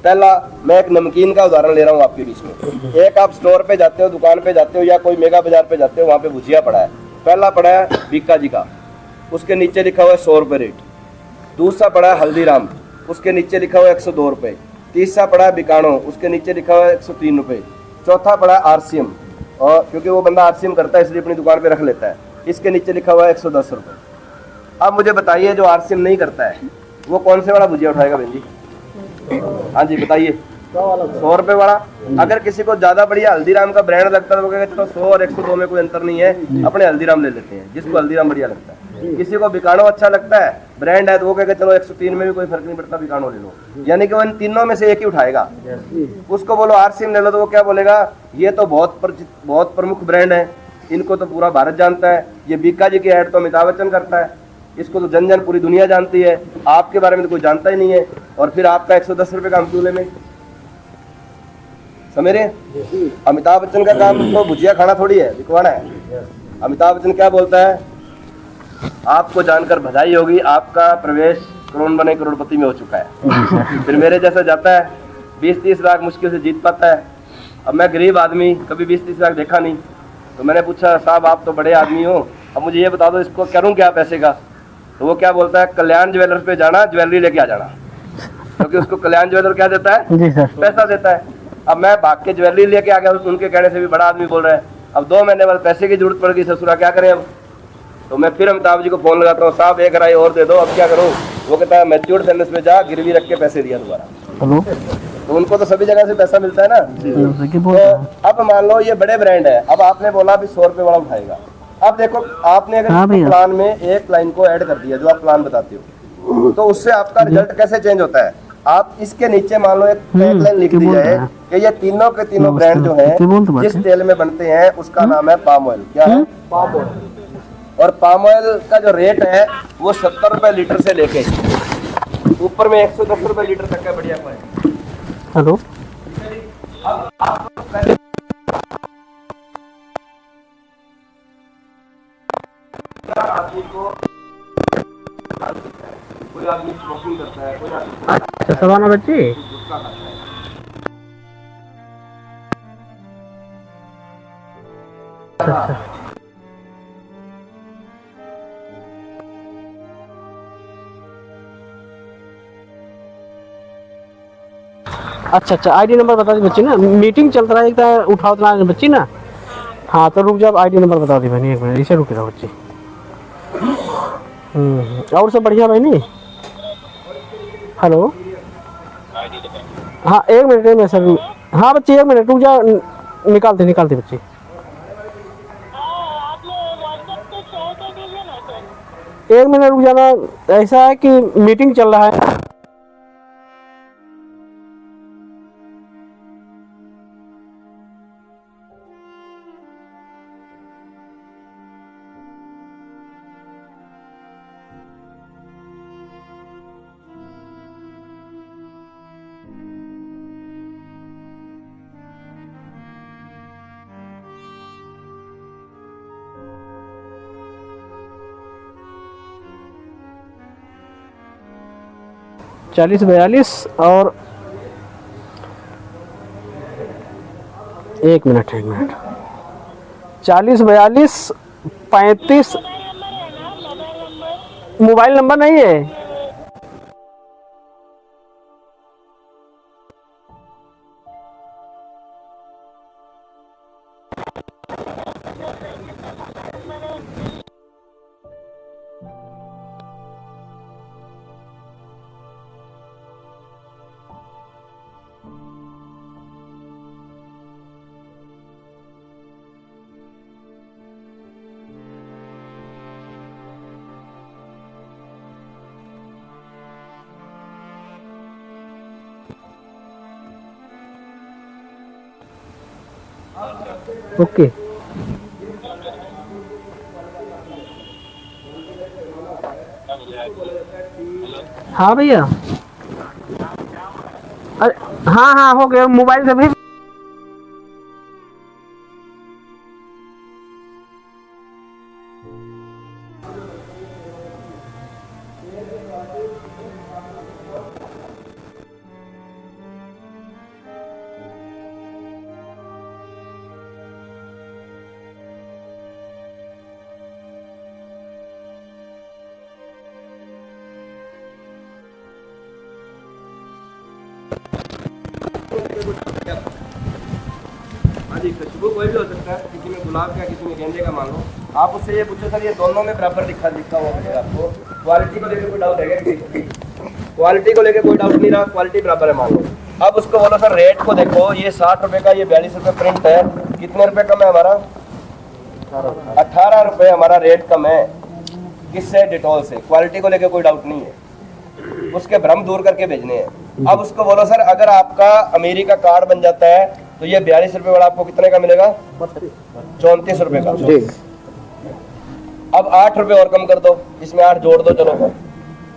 Speaker 3: पहला, मैं एक नमकीन का उदाहरण ले रहा हूँ आपके बीच में। एक आप स्टोर पे जाते हो, दुकान पे जाते हो, या कोई मेगा बाजार पे जाते हो, वहाँ पे भुजिया पड़ा है, पहला पड़ा है बीका जी का, उसके नीचे लिखा हुआ है 100 रुपये रेट। दूसरा पड़ा है हल्दीराम, उसके नीचे लिखा हुआ है 102 रुपये। तीसरा पड़ा है बिकानो, उसके नीचे लिखा हुआ है 103 रुपये। चौथा पड़ा है आरसीएम, और क्योंकि वो बंदा आरसीएम करता है इसलिए अपनी दुकान पे रख लेता है, इसके नीचे लिखा हुआ है 110 रुपये। अब मुझे बताइए, जो आरसीएम नहीं करता है वो कौन से वाला भुजिया उठाएगा बहन जी? हाँ जी बताइए। 100 रुपये वाला। अगर किसी को ज्यादा बढ़िया हल्दीराम का ब्रांड लगता है तो वो कहेगा चलो 100 और 102 में कोई अंतर नहीं है, अपने हल्दीराम ले लेते हैं, जिसको हल्दीराम बढ़िया लगता है। किसी को बिकानो अच्छा लगता है, ब्रांड है, तो वो कहेगा चलो 103 में भी कोई फर्क नहीं पड़ता, बिकानो ले लो। यानी कि वो इन तीनों में से एक ही उठाएगा। उसको बोलो आरसीएम ले लो तो वो क्या बोलेगा, ये तो बहुत प्रमुख ब्रांड है, इनको तो पूरा भारत जानता है। ये बीका जी की ऐड तो अमिताभ बच्चन करता है, इसको तो जन जन पूरी दुनिया जानती है, आपके बारे में तो कोई जानता ही नहीं है। और फिर आपका 110 रुपये काम चूल्हे में, समझ रहे हैं? अमिताभ बच्चन का काम तो भुजिया खाना थोड़ी है, बिकवाना है। अमिताभ बच्चन क्या बोलता है, आपको जानकर बधाई होगी, आपका प्रवेश करोड़ बने करोड़पति में हो चुका है। फिर मेरे जैसा जाता है 20-30 लाख मुश्किल से जीत पाता है। अब मैं गरीब आदमी, कभी 20-30 लाख देखा नहीं, तो मैंने पूछा साहब आप तो बड़े आदमी हो, अब मुझे ये बता दो इसको करूँ क्या पैसे का? तो वो क्या बोलता है, कल्याण ज्वेलर्स पे जाना, ज्वेलरी लेके आ जाना, क्योंकि उसको कल्याण ज्वेलर क्या देता है?
Speaker 4: जी सर।
Speaker 3: पैसा देता है। अब मैं भाग के ज्वेलरी लेके आ गया, उनके कहने से भी बड़ा आदमी बोल रहा है। अब 2 महीने बाद पैसे की जरूरत पड़ गई, ससुरा क्या करें अब? तो मैं फिर अमिताभ जी को फोन लगाता हूँ, साहब 1 राय और दे दो, अब क्या करूँ? वो कहता है मैच्योर फाइनेंस में जा, गिरवी रख के पैसे दिया दोबारा।
Speaker 4: हेलो,
Speaker 3: तो उनको तो सभी जगह से पैसा मिलता है ना। तो अब मान लो ये बड़े ब्रांड है, अब आपने बोला भी 100 रुपये वाला उठाएगा। अब देखो आपने अगर प्लान में एक लाइन को ऐड कर दिया जो आप प्लान बताते हो, तो उससे आपका रिजल्ट कैसे चेंज होता है? आप इसके नीचे मान लो एक लाइन लिख दी जाए कि ये तीनों के तीनों ब्रांड जो है जिस तेल में बनते हैं उसका नाम है पाम ऑयल। क्या है? Palm oil. और पाम ऑयल का जो रेट है वो 70 रुपए लीटर से लेके ऊपर में 110 रुपए लीटर तक है। बढ़िया है।
Speaker 4: हेलो,
Speaker 3: कोई आदमी स्मोकिंग करता है, कोई आदमी
Speaker 4: अच्छा सवाना बच्ची।
Speaker 3: गुटखा खाता है।
Speaker 4: अच्छा अच्छा, आईडी नंबर बता दी बच्ची ना, मीटिंग चल रहा है एक तो उठाओ तो बच्ची ना। हाँ तो रुक जाओ, आईडी नंबर बता दी बहनी, 1 मिनट इसे रुके रहो बच्ची। और सब बढ़िया बहनी। हेलो, हाँ 1 मिनट सर। हाँ बच्ची 1 मिनट रुक जाओ, निकालते बच्ची। एक मिनट रुक जाना, ऐसा है कि मीटिंग चल रहा है। चालीस 42 और 1 मिनट 40 42 35 मोबाइल नंबर नहीं है। ओके, हाँ भैया, अरे हाँ हो गया, मोबाइल से भी।
Speaker 3: हाँ जी, खुशबू कोई भी हो सकता है, किसी में गुलाब का, किसी में गेंदे का मान लो। आप उससे ये पूछो सर ये दोनों में बराबर लिखा हुआ है आपको, क्वालिटी को लेकर कोई डाउट है क्या? क्वालिटी को लेकर कोई डाउट नहीं रहा, क्वालिटी बराबर है मान लो। अब उसको बोलो सर रेट को देखो, ये 60 रुपए का, ये 42 रुपए प्रिंट है, कितने रुपए कम है हमारा? 18 रुपए हमारा रेट कम है। किससे? डिटॉल से। क्वालिटी को लेकर कोई डाउट नहीं है, उसके भ्रम दूर करके भेजने हैं। अब उसको बोलो सर अगर आपका अमेरिका कार्ड बन जाता है तो ये 42 रुपए वाला आपको कितने का मिलेगा? 34 रुपए का।
Speaker 4: जी
Speaker 3: अब 8 रुपए और कम कर दो, इसमें 8 जोड़ दो, चलो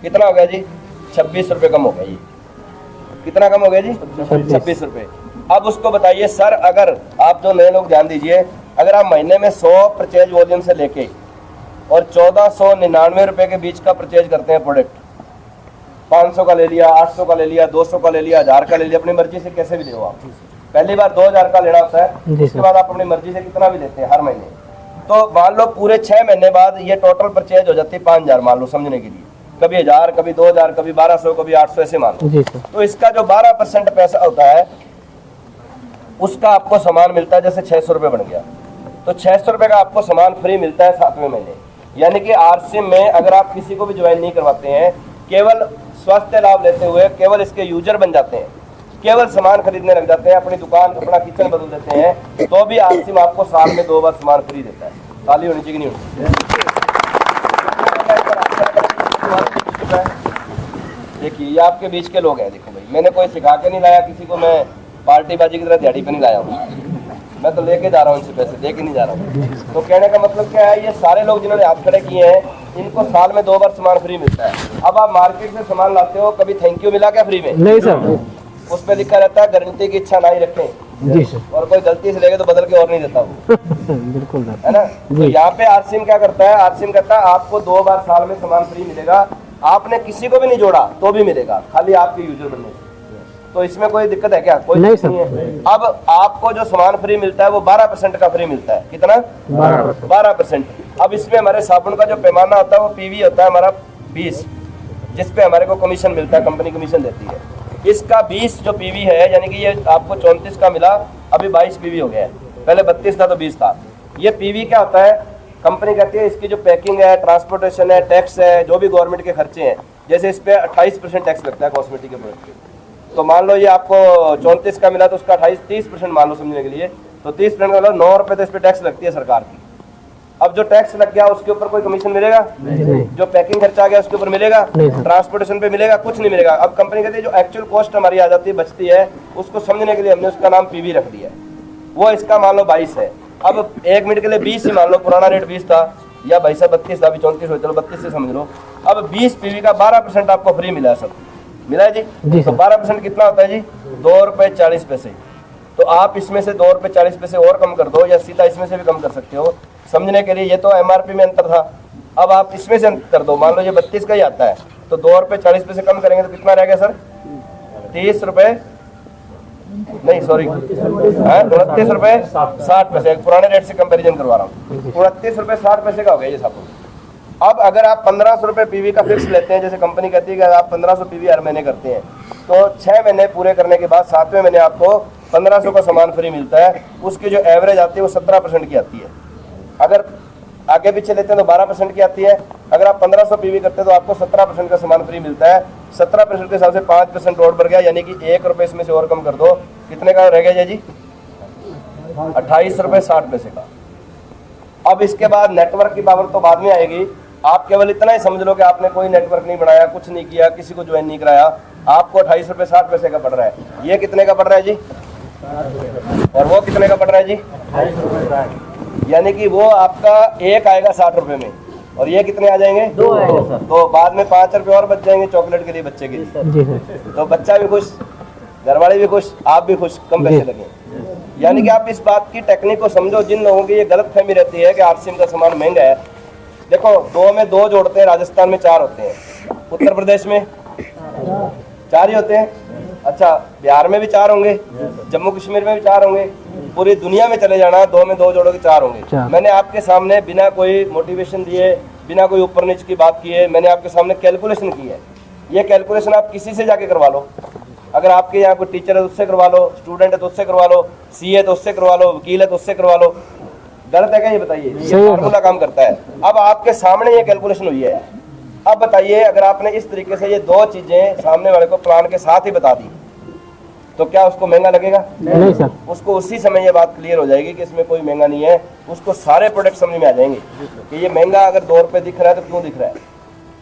Speaker 3: कितना हो गया जी? 26 रुपए कम हो गया। ये कितना कम हो गया जी? 26 रुपए। अब उसको बताइए सर, अगर आप जो नए लोग ध्यान दीजिए, अगर आप महीने में 100 परचेज वॉल्यूम से लेके और 1499 रुपए के बीच का परचेज करते हैं प्रोडक्ट, 500 का ले लिया, 800 का ले लिया, 200 का ले लिया, 1000 का ले लिया, अपनी मर्जी से कैसे भी ले आप। पहली बार 2000 का लेना होता है, उसके बाद आप अपनी मर्जी से कितना भी लेते हैं हर महीने। तो मान लो पूरे 6 महीने बाद ये टोटल परचेज हो जाती है 5000, मान लो समझने के लिए, कभी 1000, कभी 2000, कभी 1200, कभी 800, ऐसे मान लो। तो इसका जो 12% पैसा होता है उसका आपको सामान मिलता है, जैसे 600 रुपये बन गया तो 600 रुपये का आपको सामान फ्री मिलता है 7वें महीने। यानी कि आरसीएम में अगर आप किसी को भी ज्वाइन नहीं करवाते हैं, केवल स्वास्थ्य लाभ लेते हुए केवल इसके यूजर बन जाते हैं, केवल सामान खरीदने लग जाते हैं, अपनी दुकान अपना किचन बदल देते हैं, तो भी आरसीएम आपको साल में 2 बार सामान फ्री देता है। ताली होनी चाहिए कि नहीं होनी? देखिए ये आपके बीच के लोग हैं। देखो भाई, मैंने कोई सिखा के नहीं लाया किसी को, मैं पार्टी बाजी की तरह दिहाड़ी पे नहीं लाया हूँ, मैं तो लेके जा रहा हूँ इनसे पैसे, दे के नहीं जा रहा हूँ। तो कहने का मतलब क्या है, ये सारे लोग जिन्होंने हाथ खड़े किए हैं इनको साल में 2 बार सामान फ्री मिलता है। अब आप मार्केट से सामान लाते हो, कभी थैंक यू मिला क्या फ्री में?
Speaker 4: नहीं सर,
Speaker 3: उस पर लिखा रहता है गारंटी की इच्छा ना ही रखें
Speaker 4: जी सर,
Speaker 3: और कोई गलती से लेके तो बदल के और नहीं देता वो,
Speaker 4: बिल्कुल सर,
Speaker 3: है ना। तो यहाँ पे आरसीएम क्या करता है, आरसीएम कहता है आपको 2 बार साल में सामान फ्री मिलेगा, आपने किसी को भी नहीं जोड़ा तो भी मिलेगा, खाली आपके यूजर बनने से। तो इसमें कोई दिक्कत है क्या? कोई
Speaker 4: नहीं
Speaker 3: नहीं है। अब आपको जो सामान फ्री मिलता है वो 12% का फ्री मिलता है। कितना? 12%। अब इसमें हमारे साबुन का जो पैमाना होता है वो पीवी होता है हमारा 20, जिसपे हमारे को कमीशन मिलता है, कंपनी कमीशन देती है। इसका 20 जो पीवी है, यानी कि ये आपको 34 का मिला, अभी 22 पीवी हो गया है, पहले 32 था तो 20 था। ये पीवी क्या होता है? कंपनी कहती है इसकी जो पैकिंग है, ट्रांसपोर्टेशन है, टैक्स है, जो भी गवर्नमेंट के खर्चे हैं, जैसे इस पे 28% टैक्स लगता है कॉस्मेटिक के प्रोडक्ट पे। तो मान लो ये आपको 34 का मिला तो उसका 28-30% मान लो समझने के लिए, तो 30% का 9 रुपये तो इस पे टैक्स लगती है सरकार की। अब जो टैक्स लग गया उसके ऊपर कोई कमीशन मिलेगा? जो पैकिंग खर्चा आ गया उसके ऊपर मिलेगा? ट्रांसपोर्टेशन पे मिलेगा? कुछ नहीं मिलेगा। अब कंपनी कहती है जो एक्चुअल कॉस्ट हमारी आ जाती है, बचती है, उसको समझने के लिए हमने उसका नाम पीवी रख दिया, वो इसका मान लो 22 है। अब 1 मिनट के लिए 20 ही मान लो, पुराना रेट 20 था, या भाई साहब 32 था, अभी 34 हो, चलो 32 से समझ लो। अब 20 पीवी का 12% आपको फ्री मिला है, सब मिला है जी। तो 12% कितना होता है जी? 2 रुपये 40 पैसे। तो आप इसमें से 2 रुपये 40 पैसे और कम कर दो, या सीधा इसमें से भी कम कर सकते हो समझने के लिए। ये तो एमआरपी में अंतर था, अब आप इसमें से अंतर कर दो। मान लो ये 32 का ही आता है, तो 2 रुपये 40 पैसे कम करेंगे तो कितना रह गया सर? 30 रुपये नहीं, सॉरी 29 रुपये 60 पैसे। पुराने रेट से कंपैरिजन करवा रहा हूँ, 29 रुपये 60 पैसे का हो गया ये साबुन। अब अगर आप 1500 रुपये पीवी का फिक्स लेते हैं, जैसे कंपनी कहती है कि आप 1500 पीवी हर महीने करते हैं, तो 6 महीने पूरे करने के बाद 7वें महीने आपको 1500 का सामान फ्री मिलता है। उसकी जो एवरेज आती है वो 17% की आती है। अगर आगे पीछे लेते हैं तो 12% की आती है। अगर आप 1500 पीवी करते हैं तो आपको 17% का सामान फ्री मिलता है। 17% के हिसाब से 5% और बढ़ गया, यानी कि 1 रुपये इसमें से और कम कर दो, कितने का रह गया जी? 28 रुपये 60 पैसे का। अब इसके बाद नेटवर्क की पावर तो बाद में आएगी। आप केवल इतना ही समझ लो कि आपने कोई नेटवर्क नहीं बनाया, कुछ नहीं किया, किसी को ज्वाइन नहीं कराया, आपको 28 रुपये 60 पैसे का पड़ रहा है। ये कितने का पड़ रहा है जी? और वो कितने का पड़ रहा है जी? यानी कि वो आपका एक आएगा 60 रुपये में, और ये कितने आ जाएंगे? 2 आएगा सर। तो बाद में 5 रुपये और बच जाएंगे चॉकलेट के लिए, बच्चे के लिए। तो बच्चा भी खुश, घरवाले भी खुश, आप भी खुश, कम पैसे लगे। यानी कि आप इस बात की टेक्निक को समझो। जिन लोगों की ये गलत फहमी रहती है कि आरसीएम का सामान महंगा है, देखो 2 में 2 जोड़ते हैं, राजस्थान में 4 होते हैं, उत्तर प्रदेश में 4 ही होते हैं, अच्छा बिहार में भी 4 होंगे, जम्मू कश्मीर में भी 4 होंगे, पूरी दुनिया में चले जाना 2 में 2 जोड़ोगे 4 होंगे। मैंने आपके सामने बिना कोई मोटिवेशन दिए, बिना कोई ऊपर नीचे की बात किए, मैंने आपके सामने कैलकुलेशन की है। ये कैलकुलेशन आप किसी से जाके करवा लो। अगर आपके यहाँ कोई टीचर है तो उससे करवा लो, स्टूडेंट है तो उससे करवा लो, सीए है तो उससे करवा लो, वकील है तो उससे करवा लो। गलत है क्या ये बताइए? ये फार्मूला काम करता है। अब आपके सामने ये कैलकुलेशन हुई है। अब बताइए, अगर आपने इस तरीके से ये 2 चीजें सामने वाले को प्लान के साथ ही बता दी तो क्या उसको महंगा लगेगा? नहीं सर। उसको उसी समय ये बात क्लियर हो जाएगी कि इसमें कोई महंगा नहीं है। उसको सारे प्रोडक्ट समझ में आ जाएंगे कि ये महंगा अगर 2 रुपये दिख रहा है तो क्यों दिख रहा है,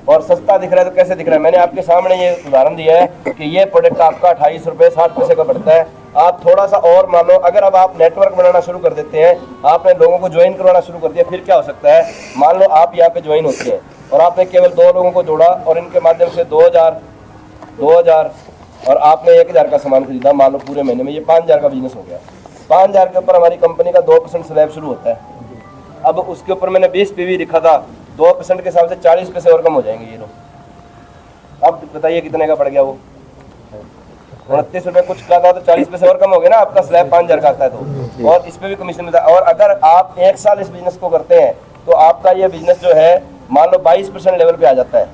Speaker 3: और सस्ता दिख रहा है तो कैसे दिख रहा है। मैंने आपके सामने ये उदाहरण दिया है कि ये प्रोडक्ट आपका 28 रुपये 60 पैसे का पड़ता है। आप थोड़ा सा और मान लो, अगर अब आप नेटवर्क बनाना शुरू कर देते हैं, आपने लोगों को ज्वाइन करवाना शुरू कर दिया, फिर क्या हो सकता है, मान लो आप यहाँ पे ज्वाइन होते हैं और आपने केवल 2 लोगों को जोड़ा और इनके माध्यम से 2000 और आपने 1000 का सामान खरीदा, मान लो पूरे महीने में, ये 5000 का बिजनेस हो गया। 5000 के ऊपर हमारी कंपनी का 2% स्लैब शुरू होता है। अब उसके ऊपर मैंने 20 PV लिखा था, 2% के हिसाब से 40 पैसे और कम हो जाएंगे ये लोग। अब बताइए कितने का पड़ गया वो, 29 रुपये कुछ का था, तो 40 पैसे और कम हो गया ना, आपका स्लैब 5000 का आता है तो, और इस पे भी कमीशन मिलता है। और अगर आप 1 साल इस बिजनेस को करते हैं तो आपका ये बिजनेस जो है मान लो 22% लेवल पे आ जाता है।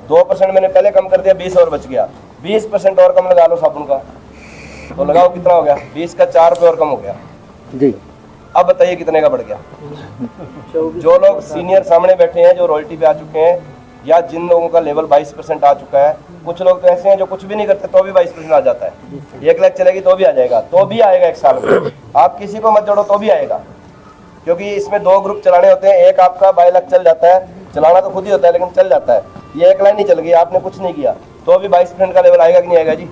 Speaker 3: 2% मैंने पहले कम कर दिया, 20 और बच गया, 20% और कम लगा लो साबुन का, तो लगाओ कितना हो गया, 20 का 4 रुपये और कम हो गया
Speaker 1: जी।
Speaker 3: अब बताइए कितने का बढ़ गया। जो लोग सीनियर सामने बैठे हैं, जो रॉयल्टी पे आ चुके हैं, या जिन लोगों का लेवल 22% आ चुका है, कुछ लोग तो ऐसे हैं जो कुछ भी नहीं करते तो भी 22% आ जाता है। 1 लाख चलेगी तो भी आ जाएगा, तो भी आएगा 1 साल में। आप किसी को मत जोड़ो तो भी आएगा, क्योंकि इसमें 2 ग्रुप चलाने होते हैं। एक आपका 22 लाख चल जाता है, चलाना तो खुद ही होता है लेकिन चल जाता है। ये 1 लाख नहीं चल गई, आपने कुछ नहीं किया तो भी 22% का लेवल आएगा कि नहीं आएगा जी?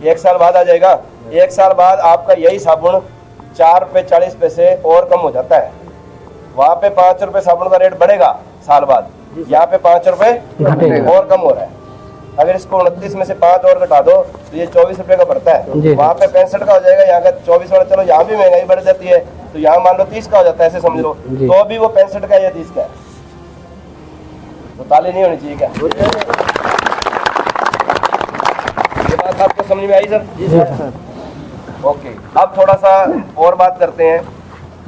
Speaker 3: 1 साल बाद आ जाएगा। 1 साल बाद आपका यही साबुन 4 रुपये 40 पैसे और कम हो जाता है। वहाँ पे 5 रुपये साबुन का रेट बढ़ेगा साल बाद, यहाँ पे 5 रुपये और कम हो रहा है। अगर इसको 29 में से 5 और घटा दो तो ये 24 रुपये का पड़ता है। वहाँ पे 65 का हो जाएगा, यहाँ का 24 वाला। चलो यहाँ भी महंगाई बढ़ जाती है तो यहाँ मान लो 30 का हो जाता है, ऐसे समझ लो, तो भी वो 65 का या 30 का है। तो ताली नहीं होनी चाहिए क्या? ये बात आपको समझ में आई सर? जी सर। ओके, अब थोड़ा सा और बात करते हैं।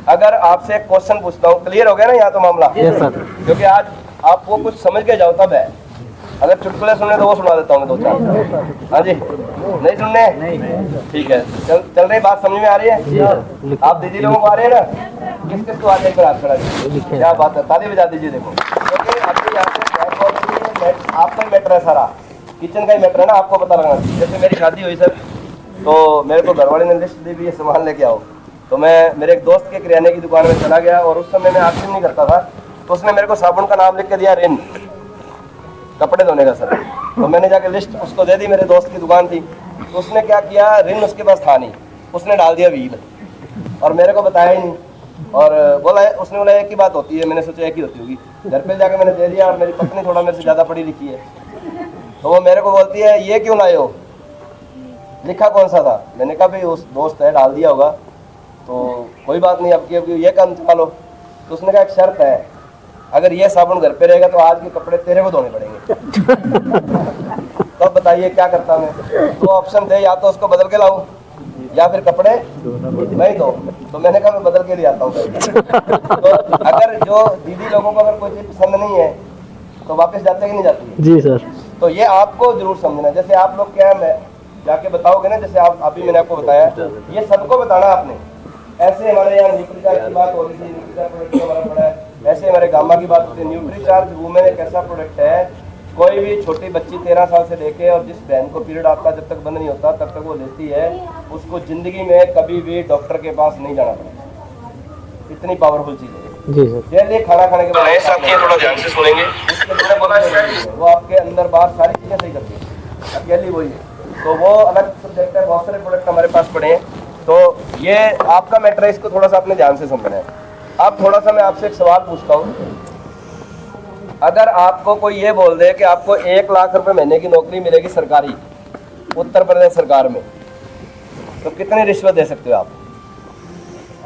Speaker 3: अगर आपसे एक क्वेश्चन पूछता हूँ, क्लियर हो गया ना यहाँ तो मामला? क्योंकि आज आपको कुछ समझ के जाओ तब है। अगर चुटकुले सुनने तो वो सुना देता हूँ 2-4। हाँ जी, नहीं सुनने? ठीक है, चल रही बात समझ में आ रही है? आप दीदी लोगों को आ रहे हैं ना? किस किस को आ जाए हाथ खड़ा कीजिए। क्या बात है, ताली बजा दीजिए। देखो क्योंकि आपके यहाँ पे आपका ही मैटर है, सारा किचन का ही मैटर है ना, आपको पता लगना चाहिए। जैसे मेरी शादी हुई सर, तो मेरे को घरवाले ने लिस्ट दी भी ये सामान लेके आओ, तो मैं मेरे एक दोस्त के किराने की दुकान में चला गया और उस समय मैं आखिर नहीं करता था, तो उसने मेरे को साबुन का नाम लिख के दिया, रिन, कपड़े धोने का सर। तो मैंने जाके लिस्ट उसको दे दी, मेरे दोस्त की दुकान थी। तो उसने क्या किया, रिन उसके पास था नहीं, उसने डाल दिया व्हील, और मेरे को बताया ही नहीं। और उसने बोला एक ही बात होती है, मैंने सोचा एक ही होती होगी। घर पे जाके मैंने दे दिया, और मेरी पत्नी थोड़ा मेरे से ज़्यादा पढ़ी लिखी है, तो वो मेरे को बोलती है ये क्यों लाए हो, लिखा कौन सा था? मैंने कहा भाई उस दोस्त है डाल दिया होगा, तो कोई बात नहीं, अब ये काम चला लो। तो उसने कहा एक शर्त है, अगर ये साबुन घर पे रहेगा तो आज के कपड़े तेरे को धोने पड़ेंगे। तो अब बताइए क्या करता मैं? 2 ऑप्शन थे, या तो उसको बदल के लाऊं या फिर कपड़े मैं ही धो। तो मैंने कहा मैं बदल के ले आता हूँ। तो अगर जो दीदी लोगों को अगर कोई चीज़ पसंद नहीं है तो वापस जाते कि नहीं जाती है? जी सर। तो ये आपको जरूर समझना। जैसे आप लोग क्या है, मैं जाके बताओगे ना, जैसे आप अभी मैंने आपको बताया, ये सबको बताना आपने। ऐसे हमारे यहाँ न्यूट्रीचार्ज की बात हो रही थी, न्यूट्रीचार्ज प्रोडक्ट हमारा पड़ा है, ऐसे हमारे गामा की बात होती है। न्यूट्रीचार्ज वुमेन एक ऐसा प्रोडक्ट है, कोई भी छोटी बच्ची 13 साल से लेके और जिस बहन को पीरियड आपका जब तक बंद नहीं होता तब तक वो लेती है, उसको जिंदगी में कभी भी डॉक्टर के पास नहीं जाना पड़ेगा। इतनी पावरफुल चीज़ है जी सर। डेली खाना खाने के बाद थोड़ा ध्यान से सुनेंगे, वो आपके अंदर बाहर सारी चीज़ें सही करती है, अकेली वही है। तो वो अलग सब्जेक्ट है, बहुत सारे प्रोडक्ट हमारे पास पड़े हैं। तो ये आपका मैटर है, इसको थोड़ा सा अपने ध्यान से समझना है। अब थोड़ा सा मैं आपसे एक सवाल पूछता हूँ, अगर आपको कोई ये बोल दे कि आपको 1 लाख रुपए महीने की नौकरी मिलेगी सरकारी, उत्तर प्रदेश सरकार में, तो कितनी रिश्वत दे सकते हो आप?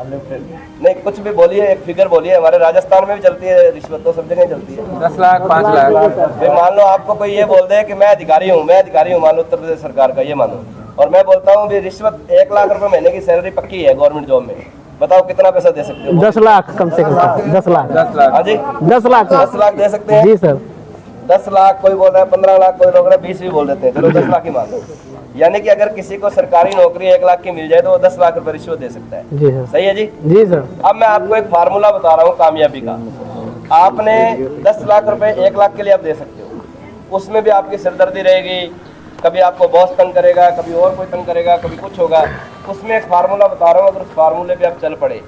Speaker 3: नहीं, कुछ भी बोलिए, एक फिगर बोलिए। हमारे राजस्थान में भी चलती है रिश्वत, तो सब जगह चलती है।
Speaker 2: 10 लाख 5 लाख।
Speaker 3: फिर मान लो आपको कोई ये बोल दे कि मैं अधिकारी हूँ मान लो उत्तर प्रदेश सरकार का, ये मानो, और मैं बोलता हूँ रिश्वत 1 लाख रुपए महीने की सैलरी पक्की है गवर्नमेंट जॉब में, बताओ कितना पैसा दे सकते हो?
Speaker 4: 10 लाख कम से कम। 10 लाख।
Speaker 3: हाँ जी,
Speaker 4: 10 लाख।
Speaker 3: 10 लाख दे सकते हैं?
Speaker 4: जी सर।
Speaker 3: 10 लाख कोई बोल रहा है, 15 लाख कोई लोग 20 भी बोल देते हैं, चलो 10 लाख ही मान लो। यानी कि अगर किसी को सरकारी नौकरी 1 लाख की मिल जाए तो वो 10 लाख रुपए रिश्वत दे सकता है।
Speaker 4: जी सर।
Speaker 3: सही है जी?
Speaker 4: जी सर।
Speaker 3: अब मैं आपको एक फार्मूला बता रहा हूँ कामयाबी का। आपने 10 लाख रुपए 1 लाख के लिए आप दे सकते हो, उसमें भी आपकी सिरदर्दी रहेगी, कभी आपको बॉस तंग करेगा, कभी और कोई तंग करेगा, कभी कुछ होगा। उसमें एक फार्मूला बता रहा हूँ, अगर उस फार्मूले पे आप चल पड़े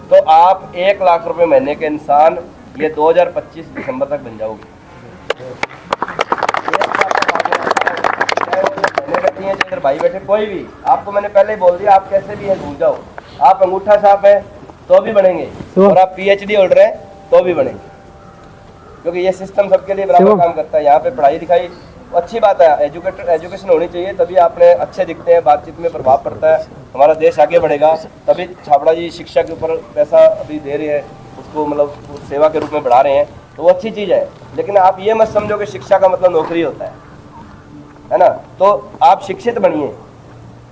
Speaker 3: तो आप 1 लाख रुपए महीने के इंसान ये 2025 दिसंबर तक बन जाओगे। इधर भाई बैठे, कोई भी आपको मैंने पहले ही बोल दिया, आप कैसे भी हैं भूल जाओ, आप अंगूठा छाप है तो भी बनेंगे और आप PhD होल्डर हैं तो भी बनेंगे, क्योंकि ये सिस्टम सबके लिए बराबर काम करता है। यहाँ पे पढ़ाई लिखाई अच्छी बात है, एजुकेशन होनी चाहिए, तभी आपने अच्छे दिखते हैं, बातचीत में प्रभाव पड़ता है, हमारा देश आगे बढ़ेगा। तभी छाबड़ा जी शिक्षा के ऊपर पैसा अभी दे रहे हैं, उसको मतलब सेवा के रूप में बढ़ा रहे हैं, तो वो अच्छी चीज़ है। लेकिन आप ये मत समझो कि शिक्षा का मतलब नौकरी होता है ना। तो आप शिक्षित बनिए,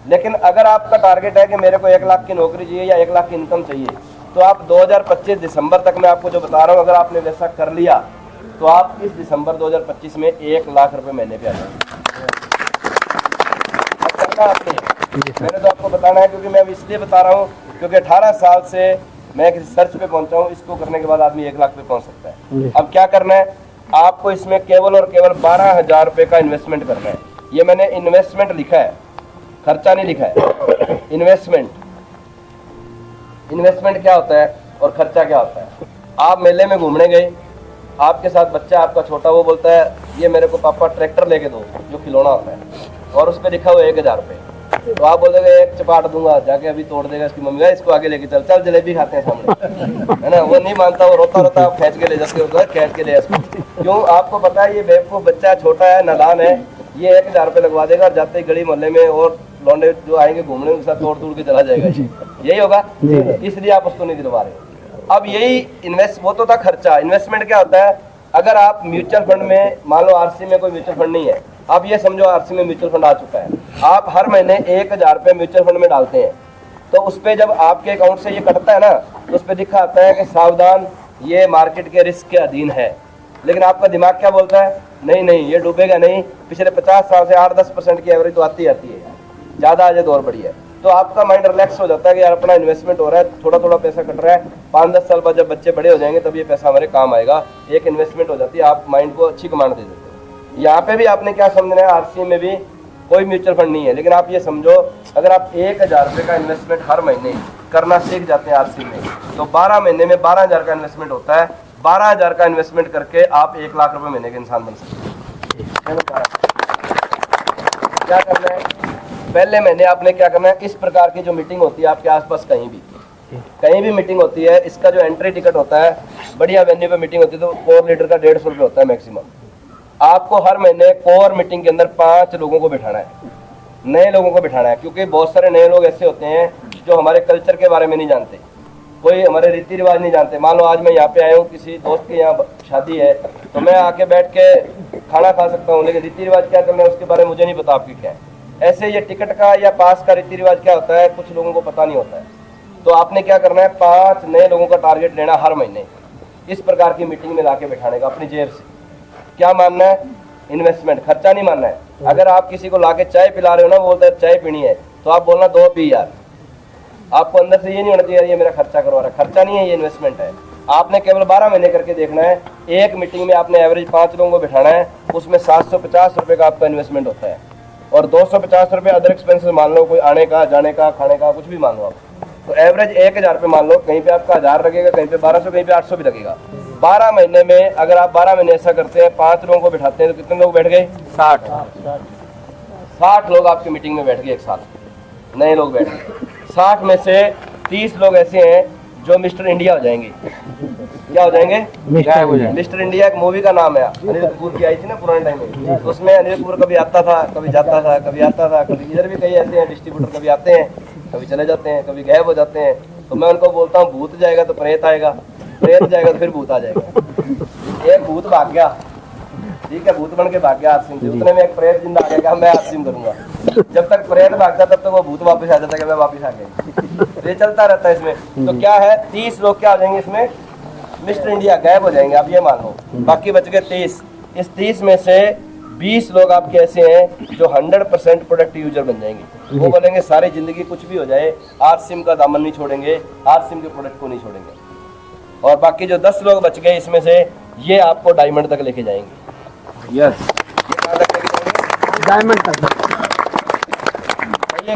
Speaker 3: लेकिन अगर आपका टारगेट है कि मेरे को 1 लाख की नौकरी चाहिए या 1 लाख की इनकम चाहिए, तो आप 2025 दिसंबर तक मैं आपको जो बता रहा हूँ, अगर आपने वैसा कर लिया तो आप इस दिसंबर 2025 में 1 लाख रुपए महीने पे आ जाएंगे। करना आपने, मैंने तो आपको बताना है, क्योंकि मैं अब इसलिए बता रहा हूँ क्योंकि 18 साल से मैं एक रिसर्च पे पहुंचा हूँ, इसको करने के बाद आदमी 1 लाख पे पहुंच सकता है। अब क्या करना है आपको, इसमें केवल और केवल 12,000 रुपये का इन्वेस्टमेंट करना है। ये मैंने इन्वेस्टमेंट लिखा है, खर्चा नहीं लिखा है। इन्वेस्टमेंट क्या होता है और खर्चा क्या होता है। आप मेले में घूमने गए, आपके साथ बच्चा आपका छोटा, वो बोलता है ये मेरे को पापा ट्रैक्टर लेके दो, जो खिलौना होता है, और उस पर लिखा हुआ 1,000 रुपये। तो आप बोलोगे 1 चपाट दूंगा, जाके अभी तोड़ देगा इसकी मम्मी, इसको आगे लेके चल चल जलेबी खाते हैं सामने, है ना। वो नहीं मानता, वो रोता रोता आप खींच के ले जाते हो, खींच के ले इसको। क्यों, आपको पता है ये बेवकूफ बच्चा छोटा है, नादान है, ये 1,000 रुपये लगवा देगा और जाते ही गली मोहल्ले में और लौंडे जो आएंगे घूमने उनके साथ तोड़ के चला जाएगा। यही होगा, इसलिए आप उसको नहीं दिलवा रहे। अब यही वो तो था खर्चा। इन्वेस्टमेंट क्या होता है, अगर आप म्यूचुअल फंड में, मान लो RC में कोई म्यूचुअल फंड नहीं है, आप ये समझो RC में म्यूचुअल फंड आ चुका है, आप हर महीने 1,000 रुपये म्यूचुअल फंड में डालते हैं, तो उस पर जब आपके अकाउंट से ये कटता है ना, तो उस पर लिखा आता है कि सावधान, ये मार्केट के रिस्क के अधीन है। लेकिन आपका दिमाग क्या बोलता है, नहीं नहीं ये डूबेगा नहीं, पिछले 50 साल से 8-10% की एवरेज तो आती है, ज़्यादा आ जाए तो और बढ़िया। तो आपका माइंड रिलैक्स हो जाता है कि यार अपना इन्वेस्टमेंट हो रहा है, थोड़ा थोड़ा पैसा कट रहा है, 5-10 साल बाद जब बच्चे बड़े हो जाएंगे तब ये पैसा हमारे काम आएगा। एक इन्वेस्टमेंट हो जाती है, आप माइंड को अच्छी कमांड दे देते हो। यहाँ पे भी आपने क्या समझना है, RC में भी कोई म्यूचुअल फंड नहीं है, लेकिन आप ये समझो अगर आप 1,000 रुपये का इन्वेस्टमेंट हर महीने करना सीख जाते हैं RC में, तो 12 महीने में 12,000 का इन्वेस्टमेंट होता है। 12,000 का इन्वेस्टमेंट करके आप 1 लाख रुपये महीने के इंसान बन सकते हैं। क्या करना है, पहले महीने आपने क्या करना है, इस प्रकार की जो मीटिंग होती है आपके आसपास कहीं भी मीटिंग होती है, इसका जो एंट्री टिकट होता है, बढ़िया वेन्यू पे मीटिंग होती है तो कोर लीडर का 150 रुपये होता है मैक्सिमम। आपको हर महीने कोर मीटिंग के अंदर 5 लोगों को बिठाना है, नए लोगों को बिठाना है, क्योंकि बहुत सारे नए लोग ऐसे होते हैं जो हमारे कल्चर के बारे में नहीं जानते, कोई हमारे रीति रिवाज नहीं जानते। मान लो आज मैं यहाँ पे आया हूँ, किसी दोस्त के यहाँ शादी है, तो मैं आके बैठ के खाना खा सकता हूँ, लेकिन रीति रिवाज क्या करना है उसके बारे में मुझे नहीं पता आपकी क्या है। ऐसे ये टिकट का या पास का रीति रिवाज क्या होता है, कुछ लोगों को पता नहीं होता है। तो आपने क्या करना है, 5 नए लोगों का टारगेट लेना हर महीने, इस प्रकार की मीटिंग में लाके बैठाने का अपनी जेब से। क्या मानना है, इन्वेस्टमेंट, खर्चा नहीं मानना है। अगर आप किसी को लाके चाय पिला रहे हो ना, वो बोलता है चाय पीनी है, तो आप बोलना 2 पी यार। आपको अंदर से ये नहीं होना चाहिए ये मेरा खर्चा करवा रहा है, खर्चा नहीं है, ये इन्वेस्टमेंट है। आपने केवल 12 महीने करके देखना है। एक मीटिंग में आपने एवरेज 5 लोगों को बिठाना है, उसमें 750 रुपये का आपका इन्वेस्टमेंट होता है, और 250 रुपये अदर एक्सपेंसेस मान लो, कोई आने का, जाने का, खाने का, कुछ भी मान लो आप। तो एवरेज 1,000 रुपये मान लो, कहीं पे आपका 1,000 लगेगा, कहीं पे 1200, कहीं पे 800 भी लगेगा। 12 महीने में अगर आप 12 महीने ऐसा करते हैं, 5 लोगों को बिठाते हैं, तो कितने लोग बैठ गए, 60 लोग आपकी मीटिंग में बैठ गए, एक साथ नए लोग बैठ गए। 60 में से 30 लोग ऐसे हैं जो मिस्टर इंडिया हो जाएंगे। क्या हो जाएंगे, मिस्टर इंडिया। एक मूवी का नाम है, अनिल कपूर की आई थी ना पुराने टाइम में, तो उसमें अनिल कपूर कभी आता था, कभी जाता था, कभी आता था, कभी इधर भी कई ऐसे हैं डिस्ट्रीब्यूटर, कभी आते हैं, कभी चले जाते हैं, कभी गायब हो जाते हैं। तो मैं उनको बोलता हूँ भूत जाएगा तो प्रेत आएगा, प्रेत जाएगा तो फिर भूत आ जाएगा। एक भूत भाग गया, ठीक है, भूत बन के भाग गया आसिम से, उतने में एक प्रेत जिंदा आ गया, मैं आसिम करूंगा। जब तक प्रेत भागता तब तक वो भूत वापस आ जाता है, मैं वापस आ गया। ये चलता रहता है इसमें। तो क्या है, 30 लोग क्या आ जाएंगे इसमें, मिस्टर इंडिया गायब हो जाएंगे, आप ये मान लो। बाकी बच गए 30। इस 30 में से 20 लोग आपके ऐसे हैं जो 100% प्रोडक्ट यूजर बन जाएंगे। वो बोलेंगे सारी जिंदगी कुछ भी हो जाए, RSIM का दामन नहीं छोड़ेंगे, RSIM के प्रोडक्ट को नहीं छोड़ेंगे। और बाकी जो 10 लोग बच गए इसमें से, ये आपको डायमंड तक लेके जाएंगे। यस, ये कहाँ तक लेके जाएंगे,
Speaker 4: डायमंड तक।
Speaker 3: चाहिए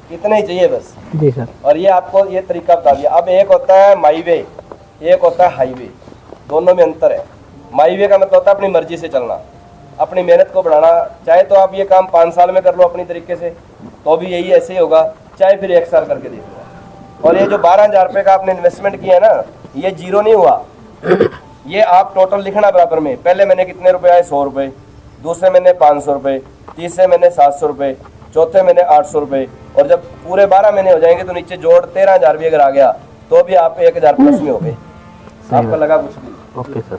Speaker 3: कितना ही चाहिए बस
Speaker 4: जी सर।
Speaker 3: और ये आपको ये तरीका बता दिया। अब एक होता है माई वे, एक होता है हाईवे, दोनों में अंतर है। माई वे का मतलब होता है अपनी मर्जी से चलना, अपनी मेहनत को बढ़ाना। चाहे तो आप ये काम 5 साल में कर लो अपनी तरीके से, तो भी यही ऐसे ही होगा, चाहे फिर 1 साल करके देख लो। और ये जो 12,000 रुपये का आपने इन्वेस्टमेंट किया है ना, ये जीरो नहीं हुआ, ये आप टोटल लिखना बराबर में। पहले महीने कितने रुपए आए, 100 रुपये, दूसरे महीने 500 रुपये, तीसरे महीने 700 रुपये, चौथे महीने 800 रुपये, और जब पूरे 12 महीने हो जाएंगे तो नीचे जोड़ 13,000 भी अगर आ गया तो भी आप 1,000 प्लस में हो गए। आपका लगा कुछ भी?
Speaker 4: ओके सर,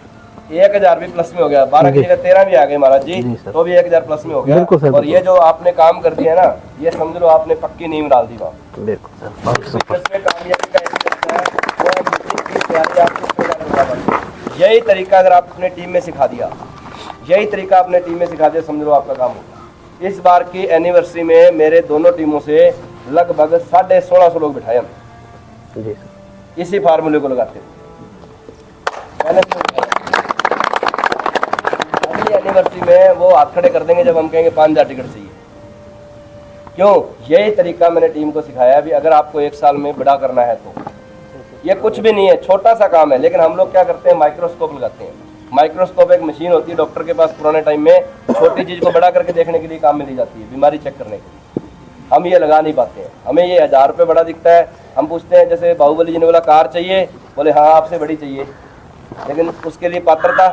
Speaker 3: 1,000 भी प्लस में हो गया, 12 की जगह 13 भी आ गए महाराज जी, तो भी 1,000 प्लस में हो गया।
Speaker 4: बिल्कुल सर,
Speaker 3: और ये जो आपने काम कर दिया ना, ये समझ लो आपने पक्की नींव डाल दी वहाँ।
Speaker 4: बिल्कुल सर, बहुत सुपर।
Speaker 3: बिजनेस में कामयाबी का एक तरीका है, वो है मीटिंग की तैयारी आपको उसमें करना पड़ेगा। यही तरीका अगर आप अपने टीम में सिखा दिया, यही तरीका अपने टीम में सिखा दिया, समझ लो आपका काम होगा। इस बार की एनिवर्सरी में मेरे दोनों टीमों से लगभग 1650 लोग बिठाए हमने,
Speaker 4: जी सर,
Speaker 3: इसी फार्मूले को लगाते हुए। अगली एनिवर्सरी में वो हाथ खड़े कर देंगे जब हम कहेंगे 5,000 टिकट चाहिए। क्यों? यही तरीका मैंने टीम को सिखाया है। भी अगर आपको 1 साल में बड़ा करना है तो ये कुछ भी नहीं है, छोटा सा काम है, लेकिन हम लोग क्या करते हैं, माइक्रोस्कोप लगाते हैं। माइक्रोस्कोप एक मशीन होती है डॉक्टर के पास, पुराने टाइम में छोटी चीज को बड़ा करके देखने के लिए काम में ली जाती है, बीमारी चेक करने के लिए। हम ये लगा नहीं पाते हैं, हमें ये 1,000 रुपये बड़ा दिखता है। हम पूछते हैं जैसे बाहुबली जी ने बोला कार चाहिए, बोले हाँ आपसे बड़ी चाहिए, लेकिन उसके लिए पात्रता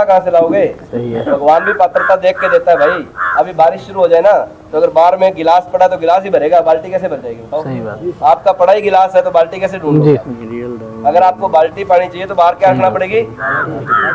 Speaker 3: कहाँ से लाओगे?
Speaker 4: सही है।
Speaker 3: भगवान भी पात्रता देख के देता है भाई। अभी बारिश शुरू हो जाए ना, तो अगर बाहर में गिलास पड़ा तो गिलास ही भरेगा, बाल्टी कैसे भर जाएगी बताओ?
Speaker 4: सही बात।
Speaker 3: आपका पड़ा ही गिलास है तो बाल्टी कैसे ढूंढोगे? अगर आपको बाल्टी पानी चाहिए तो बाहर क्या रखना पड़ेगी?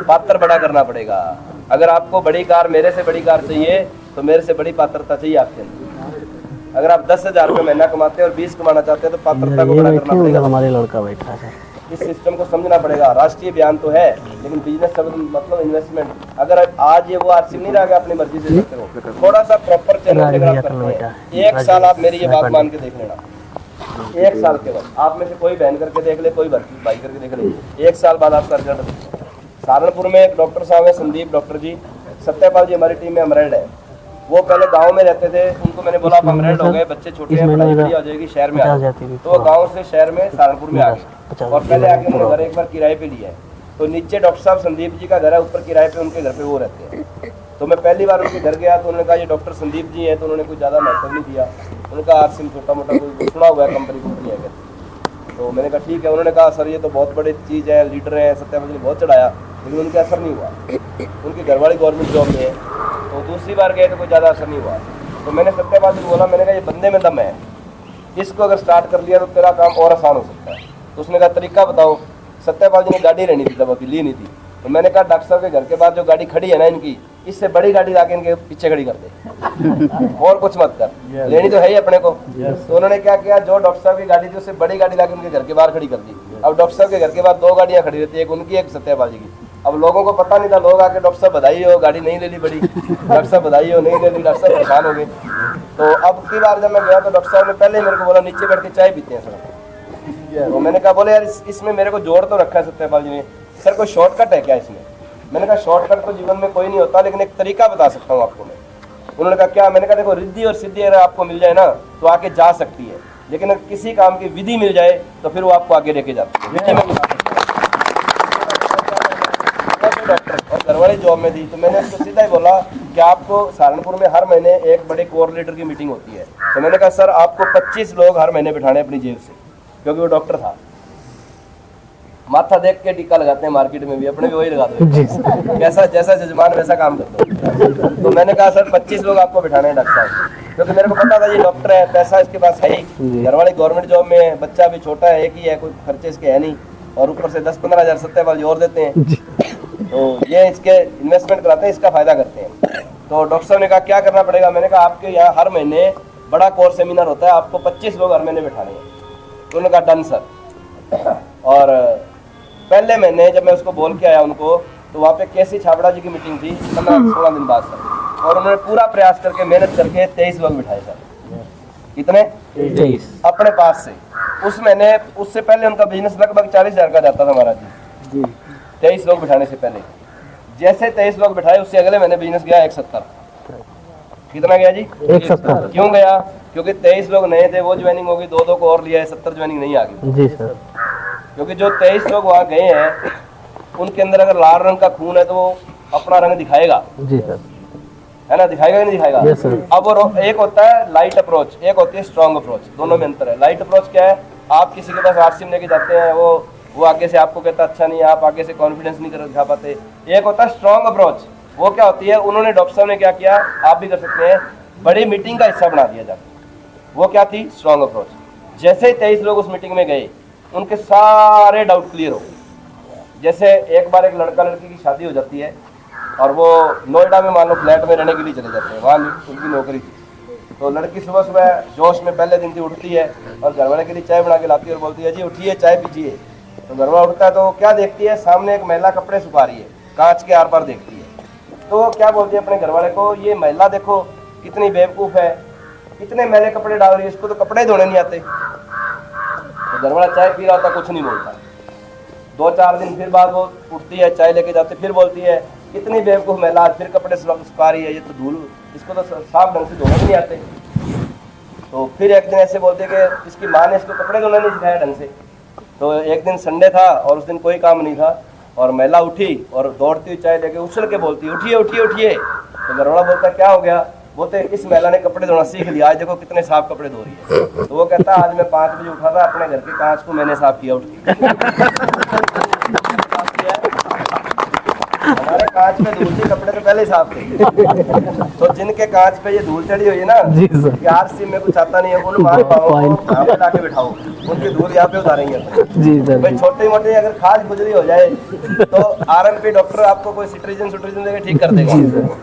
Speaker 3: पात्र बड़ा करना पड़ेगा। अगर आपको बड़ी कार, मेरे से बड़ी कार चाहिए तो मेरे से बड़ी पात्रता चाहिए आपके अंदर। अगर आप 10,000 रुपये महीना कमाते हैं और 20 कमाना चाहते हैं तो पात्रता को बड़ा करना पड़ेगा।
Speaker 4: हमारे लड़का बैठा है,
Speaker 3: इस सिस्टम को समझना पड़ेगा। राष्ट्रीय बयान तो है, लेकिन बिजनेस शब्द मतलब इन्वेस्टमेंट। अगर आज ये वो आरसीएम नहीं रह गया, अपनी मर्जी से करते हो, थोड़ा सा प्रॉपर चैनल से अगर आप करते हैं, 1 साल आप मेरी ये बात मान के देख लेना, 1 साल के बाद आप में से कोई बहन करके देख ले, कोई भाई करके देख ले, 1 साल बाद आपका रिजल्ट देखो। सहारनपुर में एक डॉक्टर साहब है, संदीप डॉक्टर जी, सत्यपाल जी हमारी टीम में अमरेड है। वो पहले गांव में रहते थे, उनको मैंने बोला आप अमरेड हो गए, बच्चे छोटे हैं, पढ़ाई बढ़िया हो जाएगी, शहर में आ जाए, तो वो गाँव से शहर में सहारनपुर में आ गए। और पहले आके उन्होंने घर एक बार किराए पे लिया है, तो नीचे डॉक्टर साहब संदीप जी का घर है, ऊपर किराए पे उनके घर पे वो रहते हैं। तो मैं पहली बार उनके घर गया तो उन्होंने कहा ये डॉक्टर संदीप जी हैं, तो उन्होंने कुछ ज़्यादा महत्व नहीं दिया। उनका आरसीएम छोटा मोटा कोई सुना हुआ है, कंपनी है क्या? तो मैंने कहा ठीक है। उन्होंने कहा सर ये तो बहुत बड़ी चीज़ है, लीडर है, सत्यापाल जी ने बहुत चढ़ाया, लेकिन उनका असर नहीं हुआ। उनकी घरवाली गवर्नमेंट जॉब में है, तो दूसरी बार गए तो कोई ज़्यादा असर नहीं हुआ। तो मैंने सत्यापाल जी को बोला, मैंने कहा ये बंदे में दम है, इसको अगर स्टार्ट कर लिया तो तेरा काम और आसान हो सकता है। तो उसने कहा तरीका बताओ। सत्यापाल जी ने गाड़ी लेनी थी, तब अभी ली नहीं थी। तो मैंने कहा डॉक्टर साहब के घर के बाद जो गाड़ी खड़ी है ना इनकी, इससे बड़ी गाड़ी लाके इनके पीछे खड़ी कर दे और कुछ मत कर, लेनी तो है ही अपने को। तो उन्होंने क्या किया, जो डॉक्टर साहब की गाड़ी थी उससे बड़ी गाड़ी लाके उनके घर के बाहर खड़ी कर दी। अब डॉक्टर साहब के घर के बाद 2 गाड़ियां खड़ी रहती है, एक उनकी एक सत्यापाल जी की। अब लोगों को पता नहीं था, लोग आके डॉक्टर साहब बधाई हो, गाड़ी नहीं ले ली बड़ी, डॉक्टर साहब बधाई हो, नहीं ले ली, डॉक्टर साहब परेशान हो गए। तो अब की बार जब मैं गया तो डॉक्टर साहब ने पहले ही मेरे को बोला नीचे बैठ के चाय पीते हैं सर। तो मैंने कहा बोले यार इसमें मेरे को जोड़ तो रखा है सत्यापाल जी ने, सर कोई शॉर्टकट है क्या इसमें? मैंने कहा शॉर्टकट तो जीवन में कोई नहीं होता, लेकिन एक तरीका बता सकता हूँ आपको मैं। उन्होंने कहा क्या? मैंने कहा देखो रिद्धि और सिद्धि अगर आपको मिल जाए ना तो आके जा सकती है, लेकिन अगर किसी काम की विधि मिल जाए तो फिर वो आपको आगे लेके जाती है। विधि में डॉक्टर और घरवाली जॉब में थी, तो मैंने उसको सीधा ही बोला कि आपको सहारनपुर में हर महीने एक बड़े कोऑर्डिनेटर की मीटिंग होती है। तो मैंने कहा सर आपको 25 लोग हर महीने बिठाने अपनी जेब से, क्योंकि वो डॉक्टर था। माथा देख के टीका लगाते हैं मार्केट में भी, अपने भी वही लगा दो, कैसा जैसा जजमान वैसा काम करते हो। तो मैंने कहा सर 25 लोग आपको बिठाने हैं डॉक्टर साहब, क्योंकि मेरे को पता था ये डॉक्टर है, पैसा इसके पास है ही, घरवाली गवर्नमेंट जॉब में है, बच्चा भी छोटा है, एक ही है, कोई खर्चे इसके है नहीं, और ऊपर से 10-15 हज़ार सत्यापाल जी और देते हैं। तो ये इसके इन्वेस्टमेंट कराते हैं, इसका फायदा करते हैं। तो डॉक्टर साहब ने कहा क्या करना पड़ेगा? मैंने कहा आपके यहाँ हर महीने बड़ा कोर्स सेमिनार होता है, आपको 25 लोग हर महीने बिठाने हैं। तो उन्होंने कहा डन सर। और पहले महीने जब मैं उसको बोल के आया उनको, तो वहाँ पे केसी छाबड़ा जी की मीटिंग थी 15-16 दिन बाद सर, और उन्होंने पूरा प्रयास करके मेहनत करके 23 लोग बिठाए सर। कितने? 23 अपने पास से। उस महीने उससे पहले उनका बिजनेस लगभग 40,000 का जाता था महाराज जी, 23 लोग बिठाने से पहले। जैसे 23 लोग बिठाए उससे अगले महीने बिजनेस गया 170। कितना गया जी? 170। क्यों गया? क्योंकि 23 लोग नए थे, वो ज्वाइनिंग होगी, 2-2 को और लिया है, 70 ज्वाइनिंग नहीं आ गई
Speaker 4: जी सर।
Speaker 3: क्योंकि जो 23 लोग वहाँ गए हैं उनके अंदर अगर लाल रंग का खून है तो वो अपना रंग दिखाएगा,
Speaker 4: जी सर।
Speaker 3: है ना, दिखाएगा कि नहीं दिखाएगा?
Speaker 4: Yes, sir.
Speaker 3: अब वो एक होता है लाइट अप्रोच, एक होती है स्ट्रॉन्ग अप्रोच, दोनों में अंतर है। लाइट अप्रोच क्या है, आप किसी के पास आरसीएम लेके जाते हैं, वो आगे से आपको कहता अच्छा नहीं है, आप आगे से कॉन्फिडेंस नहीं कर दिखा पाते। एक होता है स्ट्रॉन्ग अप्रोच, वो क्या होती है, उन्होंने डॉक्टर साहब ने क्या किया, आप भी कर सकते हैं, बड़ी मीटिंग का हिस्सा बना दिया जाता। वो क्या थी, स्ट्रॉन्ग अप्रोच। जैसे ही 23 लोग उस मीटिंग में गए, उनके सारे डाउट क्लियर हो गए। जैसे एक बार एक लड़का लड़की की शादी हो जाती है और वो नोएडा में मान लो फ्लैट में रहने के लिए चले जाते हैं, वहाँ उनकी नौकरी थी। तो लड़की सुबह सुबह जोश में पहले दिन की उठती है और घरवाले के लिए चाय बना के लाती है और बोलती है जी उठिए चाय पीजिए। तो घरवाला उठता है तो क्या देखती है, सामने एक महिला कपड़े सुखा रही है, कांच के आर पार देखती है। तो वो क्या बोलती है अपने घरवाले को, ये महिला देखो कितनी बेवकूफ़ है, इतने मैले कपड़े डाल रही है, इसको तो कपड़े धोने नहीं आते। तो घरवाला चाय पी रहा होता, कुछ नहीं बोलता। 2-4 दिन फिर बाद वो उठती है, चाय लेके जाती, फिर बोलती है कितनी बेवकूफ़ महिला, आज फिर कपड़े सुखा रही है, ये तो धूल, इसको तो साफ ढंग से धोने नहीं आते। तो फिर एक दिन ऐसे बोलते कि इसकी माँ ने इसको कपड़े धोना नहीं सिखाया ढंग से। तो एक दिन संडे था और उस दिन कोई काम नहीं था और महिला उठी और दौड़ती हुई चाय लेके उछल के बोलती उठिए उठिए उठिए। तो घरवाला बोलता क्या हो गया, बोलते इस महिला ने कपड़े धोना सीख लिया, आज देखो कितने साफ कपड़े धो रही है। तो वो कहता आज मैं 5 बजे उठा था, अपने घर के कांच को मैंने साफ किया उठ के। हमारे कांच पे धूल थी, कपड़े तो पहले ही साफ थे। तो जिनके कांच पे ये धूल चढ़ी हुई है ना,
Speaker 4: जी सर।
Speaker 3: यार सिम में कुछ आता नहीं है, उन माँ बापों को यहाँ पे लाके बिठाओ, उनकी धूल यहाँ पे उतारेंगे अपने।
Speaker 4: जी सर।
Speaker 3: भाई छोटी मोटी अगर खाज खुजली हो जाए तो आरएमपी डॉक्टर आपको कोई सिट्रीजन देके ठीक कर देगा।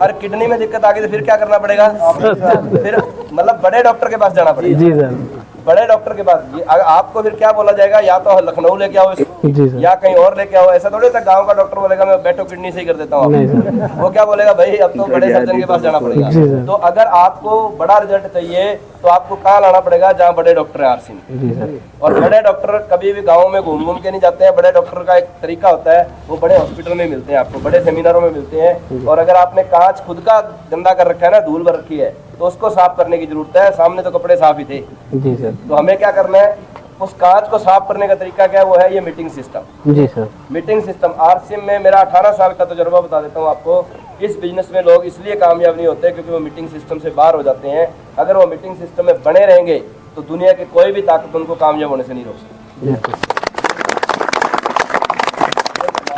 Speaker 3: और किडनी में दिक्कत आ गई तो फिर क्या करना पड़ेगा, फिर मतलब बड़े डॉक्टर के पास जाना पड़ेगा।
Speaker 4: जी सर।
Speaker 3: बड़े डॉक्टर के पास आपको फिर क्या बोला जाएगा, या तो लखनऊ लेके आओ इसको,
Speaker 4: जी सर।
Speaker 3: या कहीं और लेके आओ। ऐसा थोड़ी था गांव का डॉक्टर बोलेगा मैं बैठो किडनी से ही कर देता हूँ, वो क्या बोलेगा भाई अब तो बड़े सर्जन के पास जाना पड़ेगा।
Speaker 4: जी सर।
Speaker 3: तो अगर आपको बड़ा रिजल्ट चाहिए तो आपको कहाँ लाना पड़ेगा, जहाँ बड़े डॉक्टर है आरसी में।
Speaker 4: जी सर।
Speaker 3: और बड़े डॉक्टर कभी भी गाँव में घूम घूम के नहीं जाते हैं। बड़े डॉक्टर का एक तरीका होता है, वो बड़े हॉस्पिटल में मिलते हैं, आपको बड़े सेमिनारों में मिलते हैं। और अगर आपने कांच खुद का गंदा कर रखा है ना, धूल भर रखी है, तो उसको साफ करने की जरूरत है। सामने तो कपड़े साफ ही थे।
Speaker 4: जी सर।
Speaker 3: तो हमें क्या करना है, उस कांच को साफ करने का तरीका क्या है, वो है ये मीटिंग सिस्टम।
Speaker 4: जी सर।
Speaker 3: मीटिंग सिस्टम आरसीएम में मेरा 18 साल का तजुर्बा बता देता हूँ आपको। इस बिजनेस में लोग इसलिए कामयाब नहीं होते क्योंकि वो मीटिंग सिस्टम से बाहर हो जाते हैं। अगर वो मीटिंग सिस्टम में बने रहेंगे तो दुनिया की कोई भी ताकत उनको कामयाब होने से नहीं रोक सकती।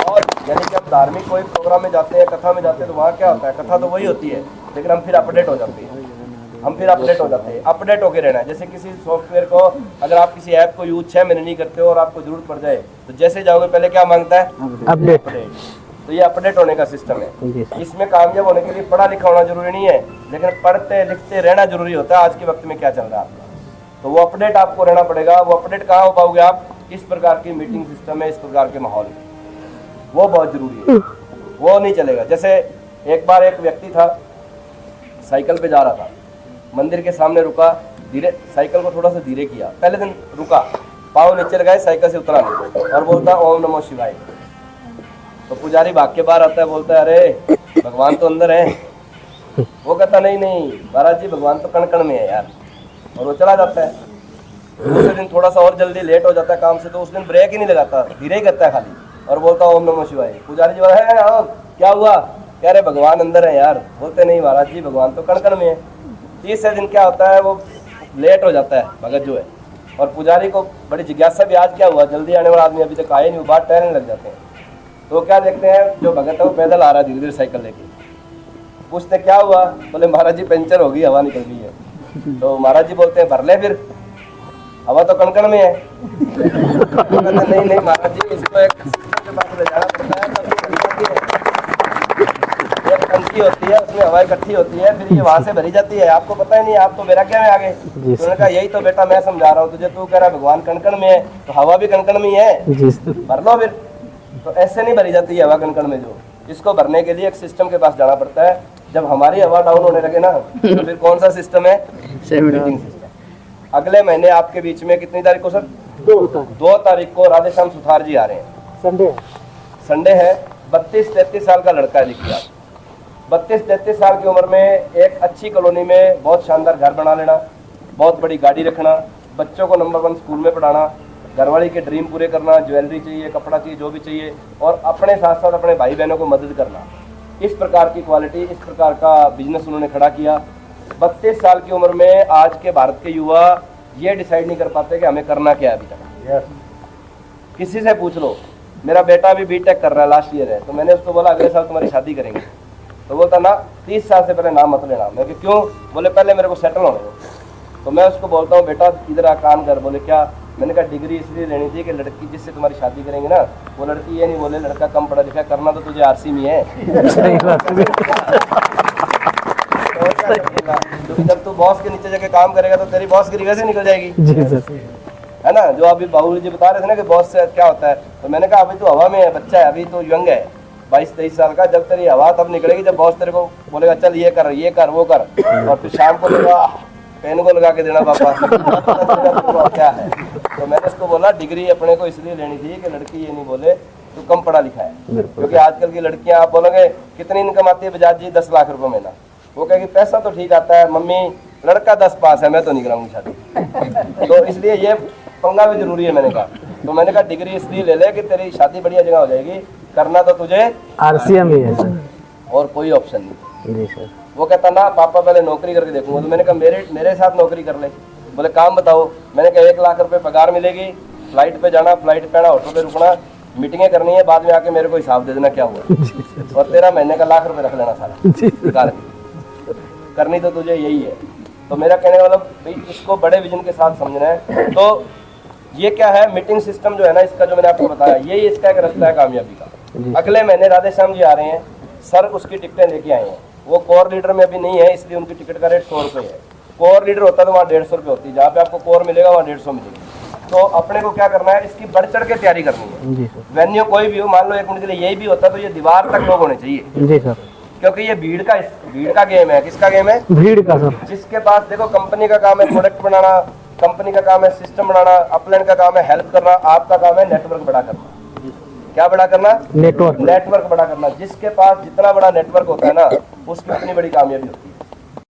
Speaker 3: और यानी कि हम धार्मिक कोई प्रोग्राम में जाते हैं, कथा में जाते हैं, तो वहाँ क्या होता है, कथा तो वही होती है लेकिन हम फिर अपडेट हो जाते हैं। अपडेट होके रहना है। जैसे किसी सॉफ्टवेयर को अगर आप किसी ऐप को यूज 6 महीने नहीं करते हो और आपको जरूरत पड़ जाए तो जैसे जाओगे पहले क्या मांगता है,
Speaker 4: अपडेट।
Speaker 3: तो ये अपडेट होने का सिस्टम है। इसमें कामयाब होने के लिए पढ़ा लिखा होना जरूरी नहीं है, लेकिन पढ़ते लिखते रहना जरूरी होता है। आज के वक्त में क्या चल रहा है आपका, तो वो अपडेट आपको रहना पड़ेगा। वो अपडेट कहाँ हो पाओगे आप, इस प्रकार की मीटिंग सिस्टम है, इस प्रकार के माहौल में, वो बहुत जरूरी है। वो नहीं चलेगा। जैसे एक बार एक व्यक्ति था, साइकिल पे जा रहा था, मंदिर के सामने रुका, धीरे साइकिल को थोड़ा सा धीरे किया, पहले दिन रुका, पाँव नीचे लगाए, साइकिल से उतरा नहीं और बोलता ओम नमो शिवाय। तो पुजारी भाग के बाहर आता है, बोलता है अरे भगवान तो अंदर है। वो कहता नहीं नहीं महाराज जी भगवान तो कण कण में है यार, और वो चला जाता है। दूसरे दिन थोड़ा सा और जल्दी लेट हो जाता है काम से, तो उस दिन ब्रेक ही नहीं लगाता, धीरे ही करता है खाली और बोलता ओम नमो शिवाय। पुजारी जी बोला क्या हुआ, कह रहे भगवान अंदर है यार। बोलते नहीं महाराज जी भगवान तो कण कण में है। तीसरे दिन क्या होता है, वो लेट हो जाता है भगत जो है, और पुजारी को बड़ी जिज्ञासा भी आज क्या हुआ, जल्दी आने वाला आदमी अभी तक आए नहीं, वो बात टहलने लग जाते हैं। तो क्या देखते हैं, जो भगत है वो पैदल आ रहा है धीरे धीरे साइकिल लेके। पूछते क्या हुआ, बोले महाराज जी पंचर हो गई, हवा निकल गई है। तो महाराज जी बोलते हैं भर ले फिर, हवा तो कण कण में है। तो नहीं नहीं महाराज जी इसको एक के पास ले जाना पड़ता है, एक टंकी होती है उसमें हवा इकट्ठी होती है, फिर ये वहां से भरी जाती है। आपको पता ही नहीं, आप तो मेरा क्या में आ गए। तो उन्होंने कहा यही तो बेटा मैं समझा रहा हूँ तुझे, तू कह रहा है भगवान कण कण में है, तो हवा भी कण कण में ही है, भर लो फिर। तो ऐसे नहीं भरी जाती है हवा कण कण में, जो इसको भरने के लिए एक सिस्टम के पास जाना पड़ता है। जब हमारी हवा डाउन होने लगे ना, तो फिर कौन सा सिस्टम है, मीटिंग सिस्टम। अगले महीने आपके बीच में कितनी तारीख को सर, 2 तारीख को राधेश्याम सुथार जी आ रहे हैं। संडे है। 32-33 साल का लड़का है, देखिए आप 32-33 साल की उम्र में एक अच्छी कॉलोनी में बहुत शानदार घर बना लेना, बहुत बड़ी गाड़ी रखना, बच्चों को नंबर 1 स्कूल में पढ़ाना, घरवाली के ड्रीम पूरे करना, ज्वेलरी चाहिए, कपड़ा चाहिए, जो भी चाहिए, और अपने साथ साथ अपने भाई बहनों को मदद करना। इस प्रकार की क्वालिटी, इस प्रकार का बिजनेस उन्होंने खड़ा किया। 32 साल की उम्र में आज के भारत के युवा ये डिसाइड नहीं कर पाते कि हमें करना क्या है अभी तक। किसी से पूछ लो, मेरा बेटा अभी बीटेक कर रहा है, लास्ट ईयर है, तो मैंने उसको बोला अगले साल तुम्हारी शादी करेंगे, तो बोलता ना 30 साल से पहले नाम मत लेना। मैं कि क्यों? बोले पहले मेरे को सेटल होने दो। तो मैं उसको बोलता हूँ बेटा इधर आ काम कर। बोले क्या? मैंने कहा डिग्री इसलिए लेनी थी कि लड़की जिससे तुम्हारी शादी करेंगे ना, वो लड़की ये नहीं बोले लड़का कम पढ़ा लिखा, करना तो तुझे आरसी में है। क्योंकि जब तू बॉस के नीचे जाके काम करेगा तो तेरी बॉस गिरी वैसे निकल जाएगी, है ना। जो अभी बाबू जी बता रहे थे ना कि बॉस से क्या होता है, तो मैंने कहा अभी तो हवा में है, बच्चा है, अभी तो यंग है, 22-23 साल का। जब तेरी हवा तब निकलेगी जब बॉस तेरे को बोलेगा चल ये कर वो कर, और फिर शाम को बोलेगा पेन को लगा के देना पापा। क्या है? तो मैंने उसको बोला डिग्री अपने को इसलिए लेनी थी कि लड़की ये नहीं बोले तू कम पढ़ा लिखा है, क्योंकि आजकल की लड़कियां, आप बोलोगे कितनी इनकम आती है बजाज जी? 10 लाख रुपए महीना। वो कहेगी पैसा तो ठीक आता है मम्मी, लड़का 10 पास है, मैं तो नहीं कराऊंगी शादी। तो इसलिए ये पंगा भी जरूरी है। मैंने कहा, तो मैंने कहा डिग्री इसलिए ले ले कि तेरी शादी बढ़िया जगह हो जाएगी, करना तो तुझे
Speaker 4: आरसीएम ही है सर,
Speaker 3: और कोई ऑप्शन नहीं।
Speaker 4: जी सर।
Speaker 3: वो कहता ना पापा पहले नौकरी करके देखूंगा। तो मैंने कहा मेरे साथ नौकरी कर ले। बोले काम बताओ। मैंने कहा 1 लाख रुपए पगार मिलेगी, फ्लाइट पे जाना, फ्लाइट पे आना, होटल पे रुकना, मीटिंगें करनी है, बाद में आके मेरे को हिसाब दे देना क्या हुआ, और तेरा महीने का 1 लाख रुपए रख लेना सारा निकाल के। करनी तो तुझे यही है। तो मेरा कहने का मतलब भाई इसको बड़े विजन के साथ समझना है। तो ये क्या है, मीटिंग सिस्टम जो है ना इसका, जो मैंने आपको बताया, यही इसका एक रास्ता है कामयाबी का। अगले महीने राधे श्याम जी आ रहे हैं, सर उसकी टिकटें लेके आए हैं। वो कोर लीडर में अभी नहीं है, इसलिए उनकी टिकट का रेट 100 रुपये है। कोर लीडर होता तो वहाँ 150 रुपये होती, जहाँ पे आपको कोर मिलेगा वहाँ 150 मिलेगी। तो अपने को क्या करना है, इसकी बढ़ चढ़ के तैयारी करनी है। वेन्यू कोई भी हो, मान लो 1 मिनट के लिए यही भी होता तो ये दीवार तक लोग होने चाहिए।
Speaker 4: जी सर।
Speaker 3: क्योंकि ये भीड़ का गेम है। किसका गेम है?
Speaker 4: भीड़ का सर।
Speaker 3: जिसके पास देखो कंपनी का काम है प्रोडक्ट बनाना, कंपनी का काम है सिस्टम बनाना, अपलाइन का काम है हेल्प करना, आपका काम है नेटवर्क बड़ा करना। क्या बड़ा करना? नेटवर्क बड़ा करना। जिसके पास जितना बड़ा नेटवर्क होता है ना, उसकी उतनी बड़ी कामयाबी होती है।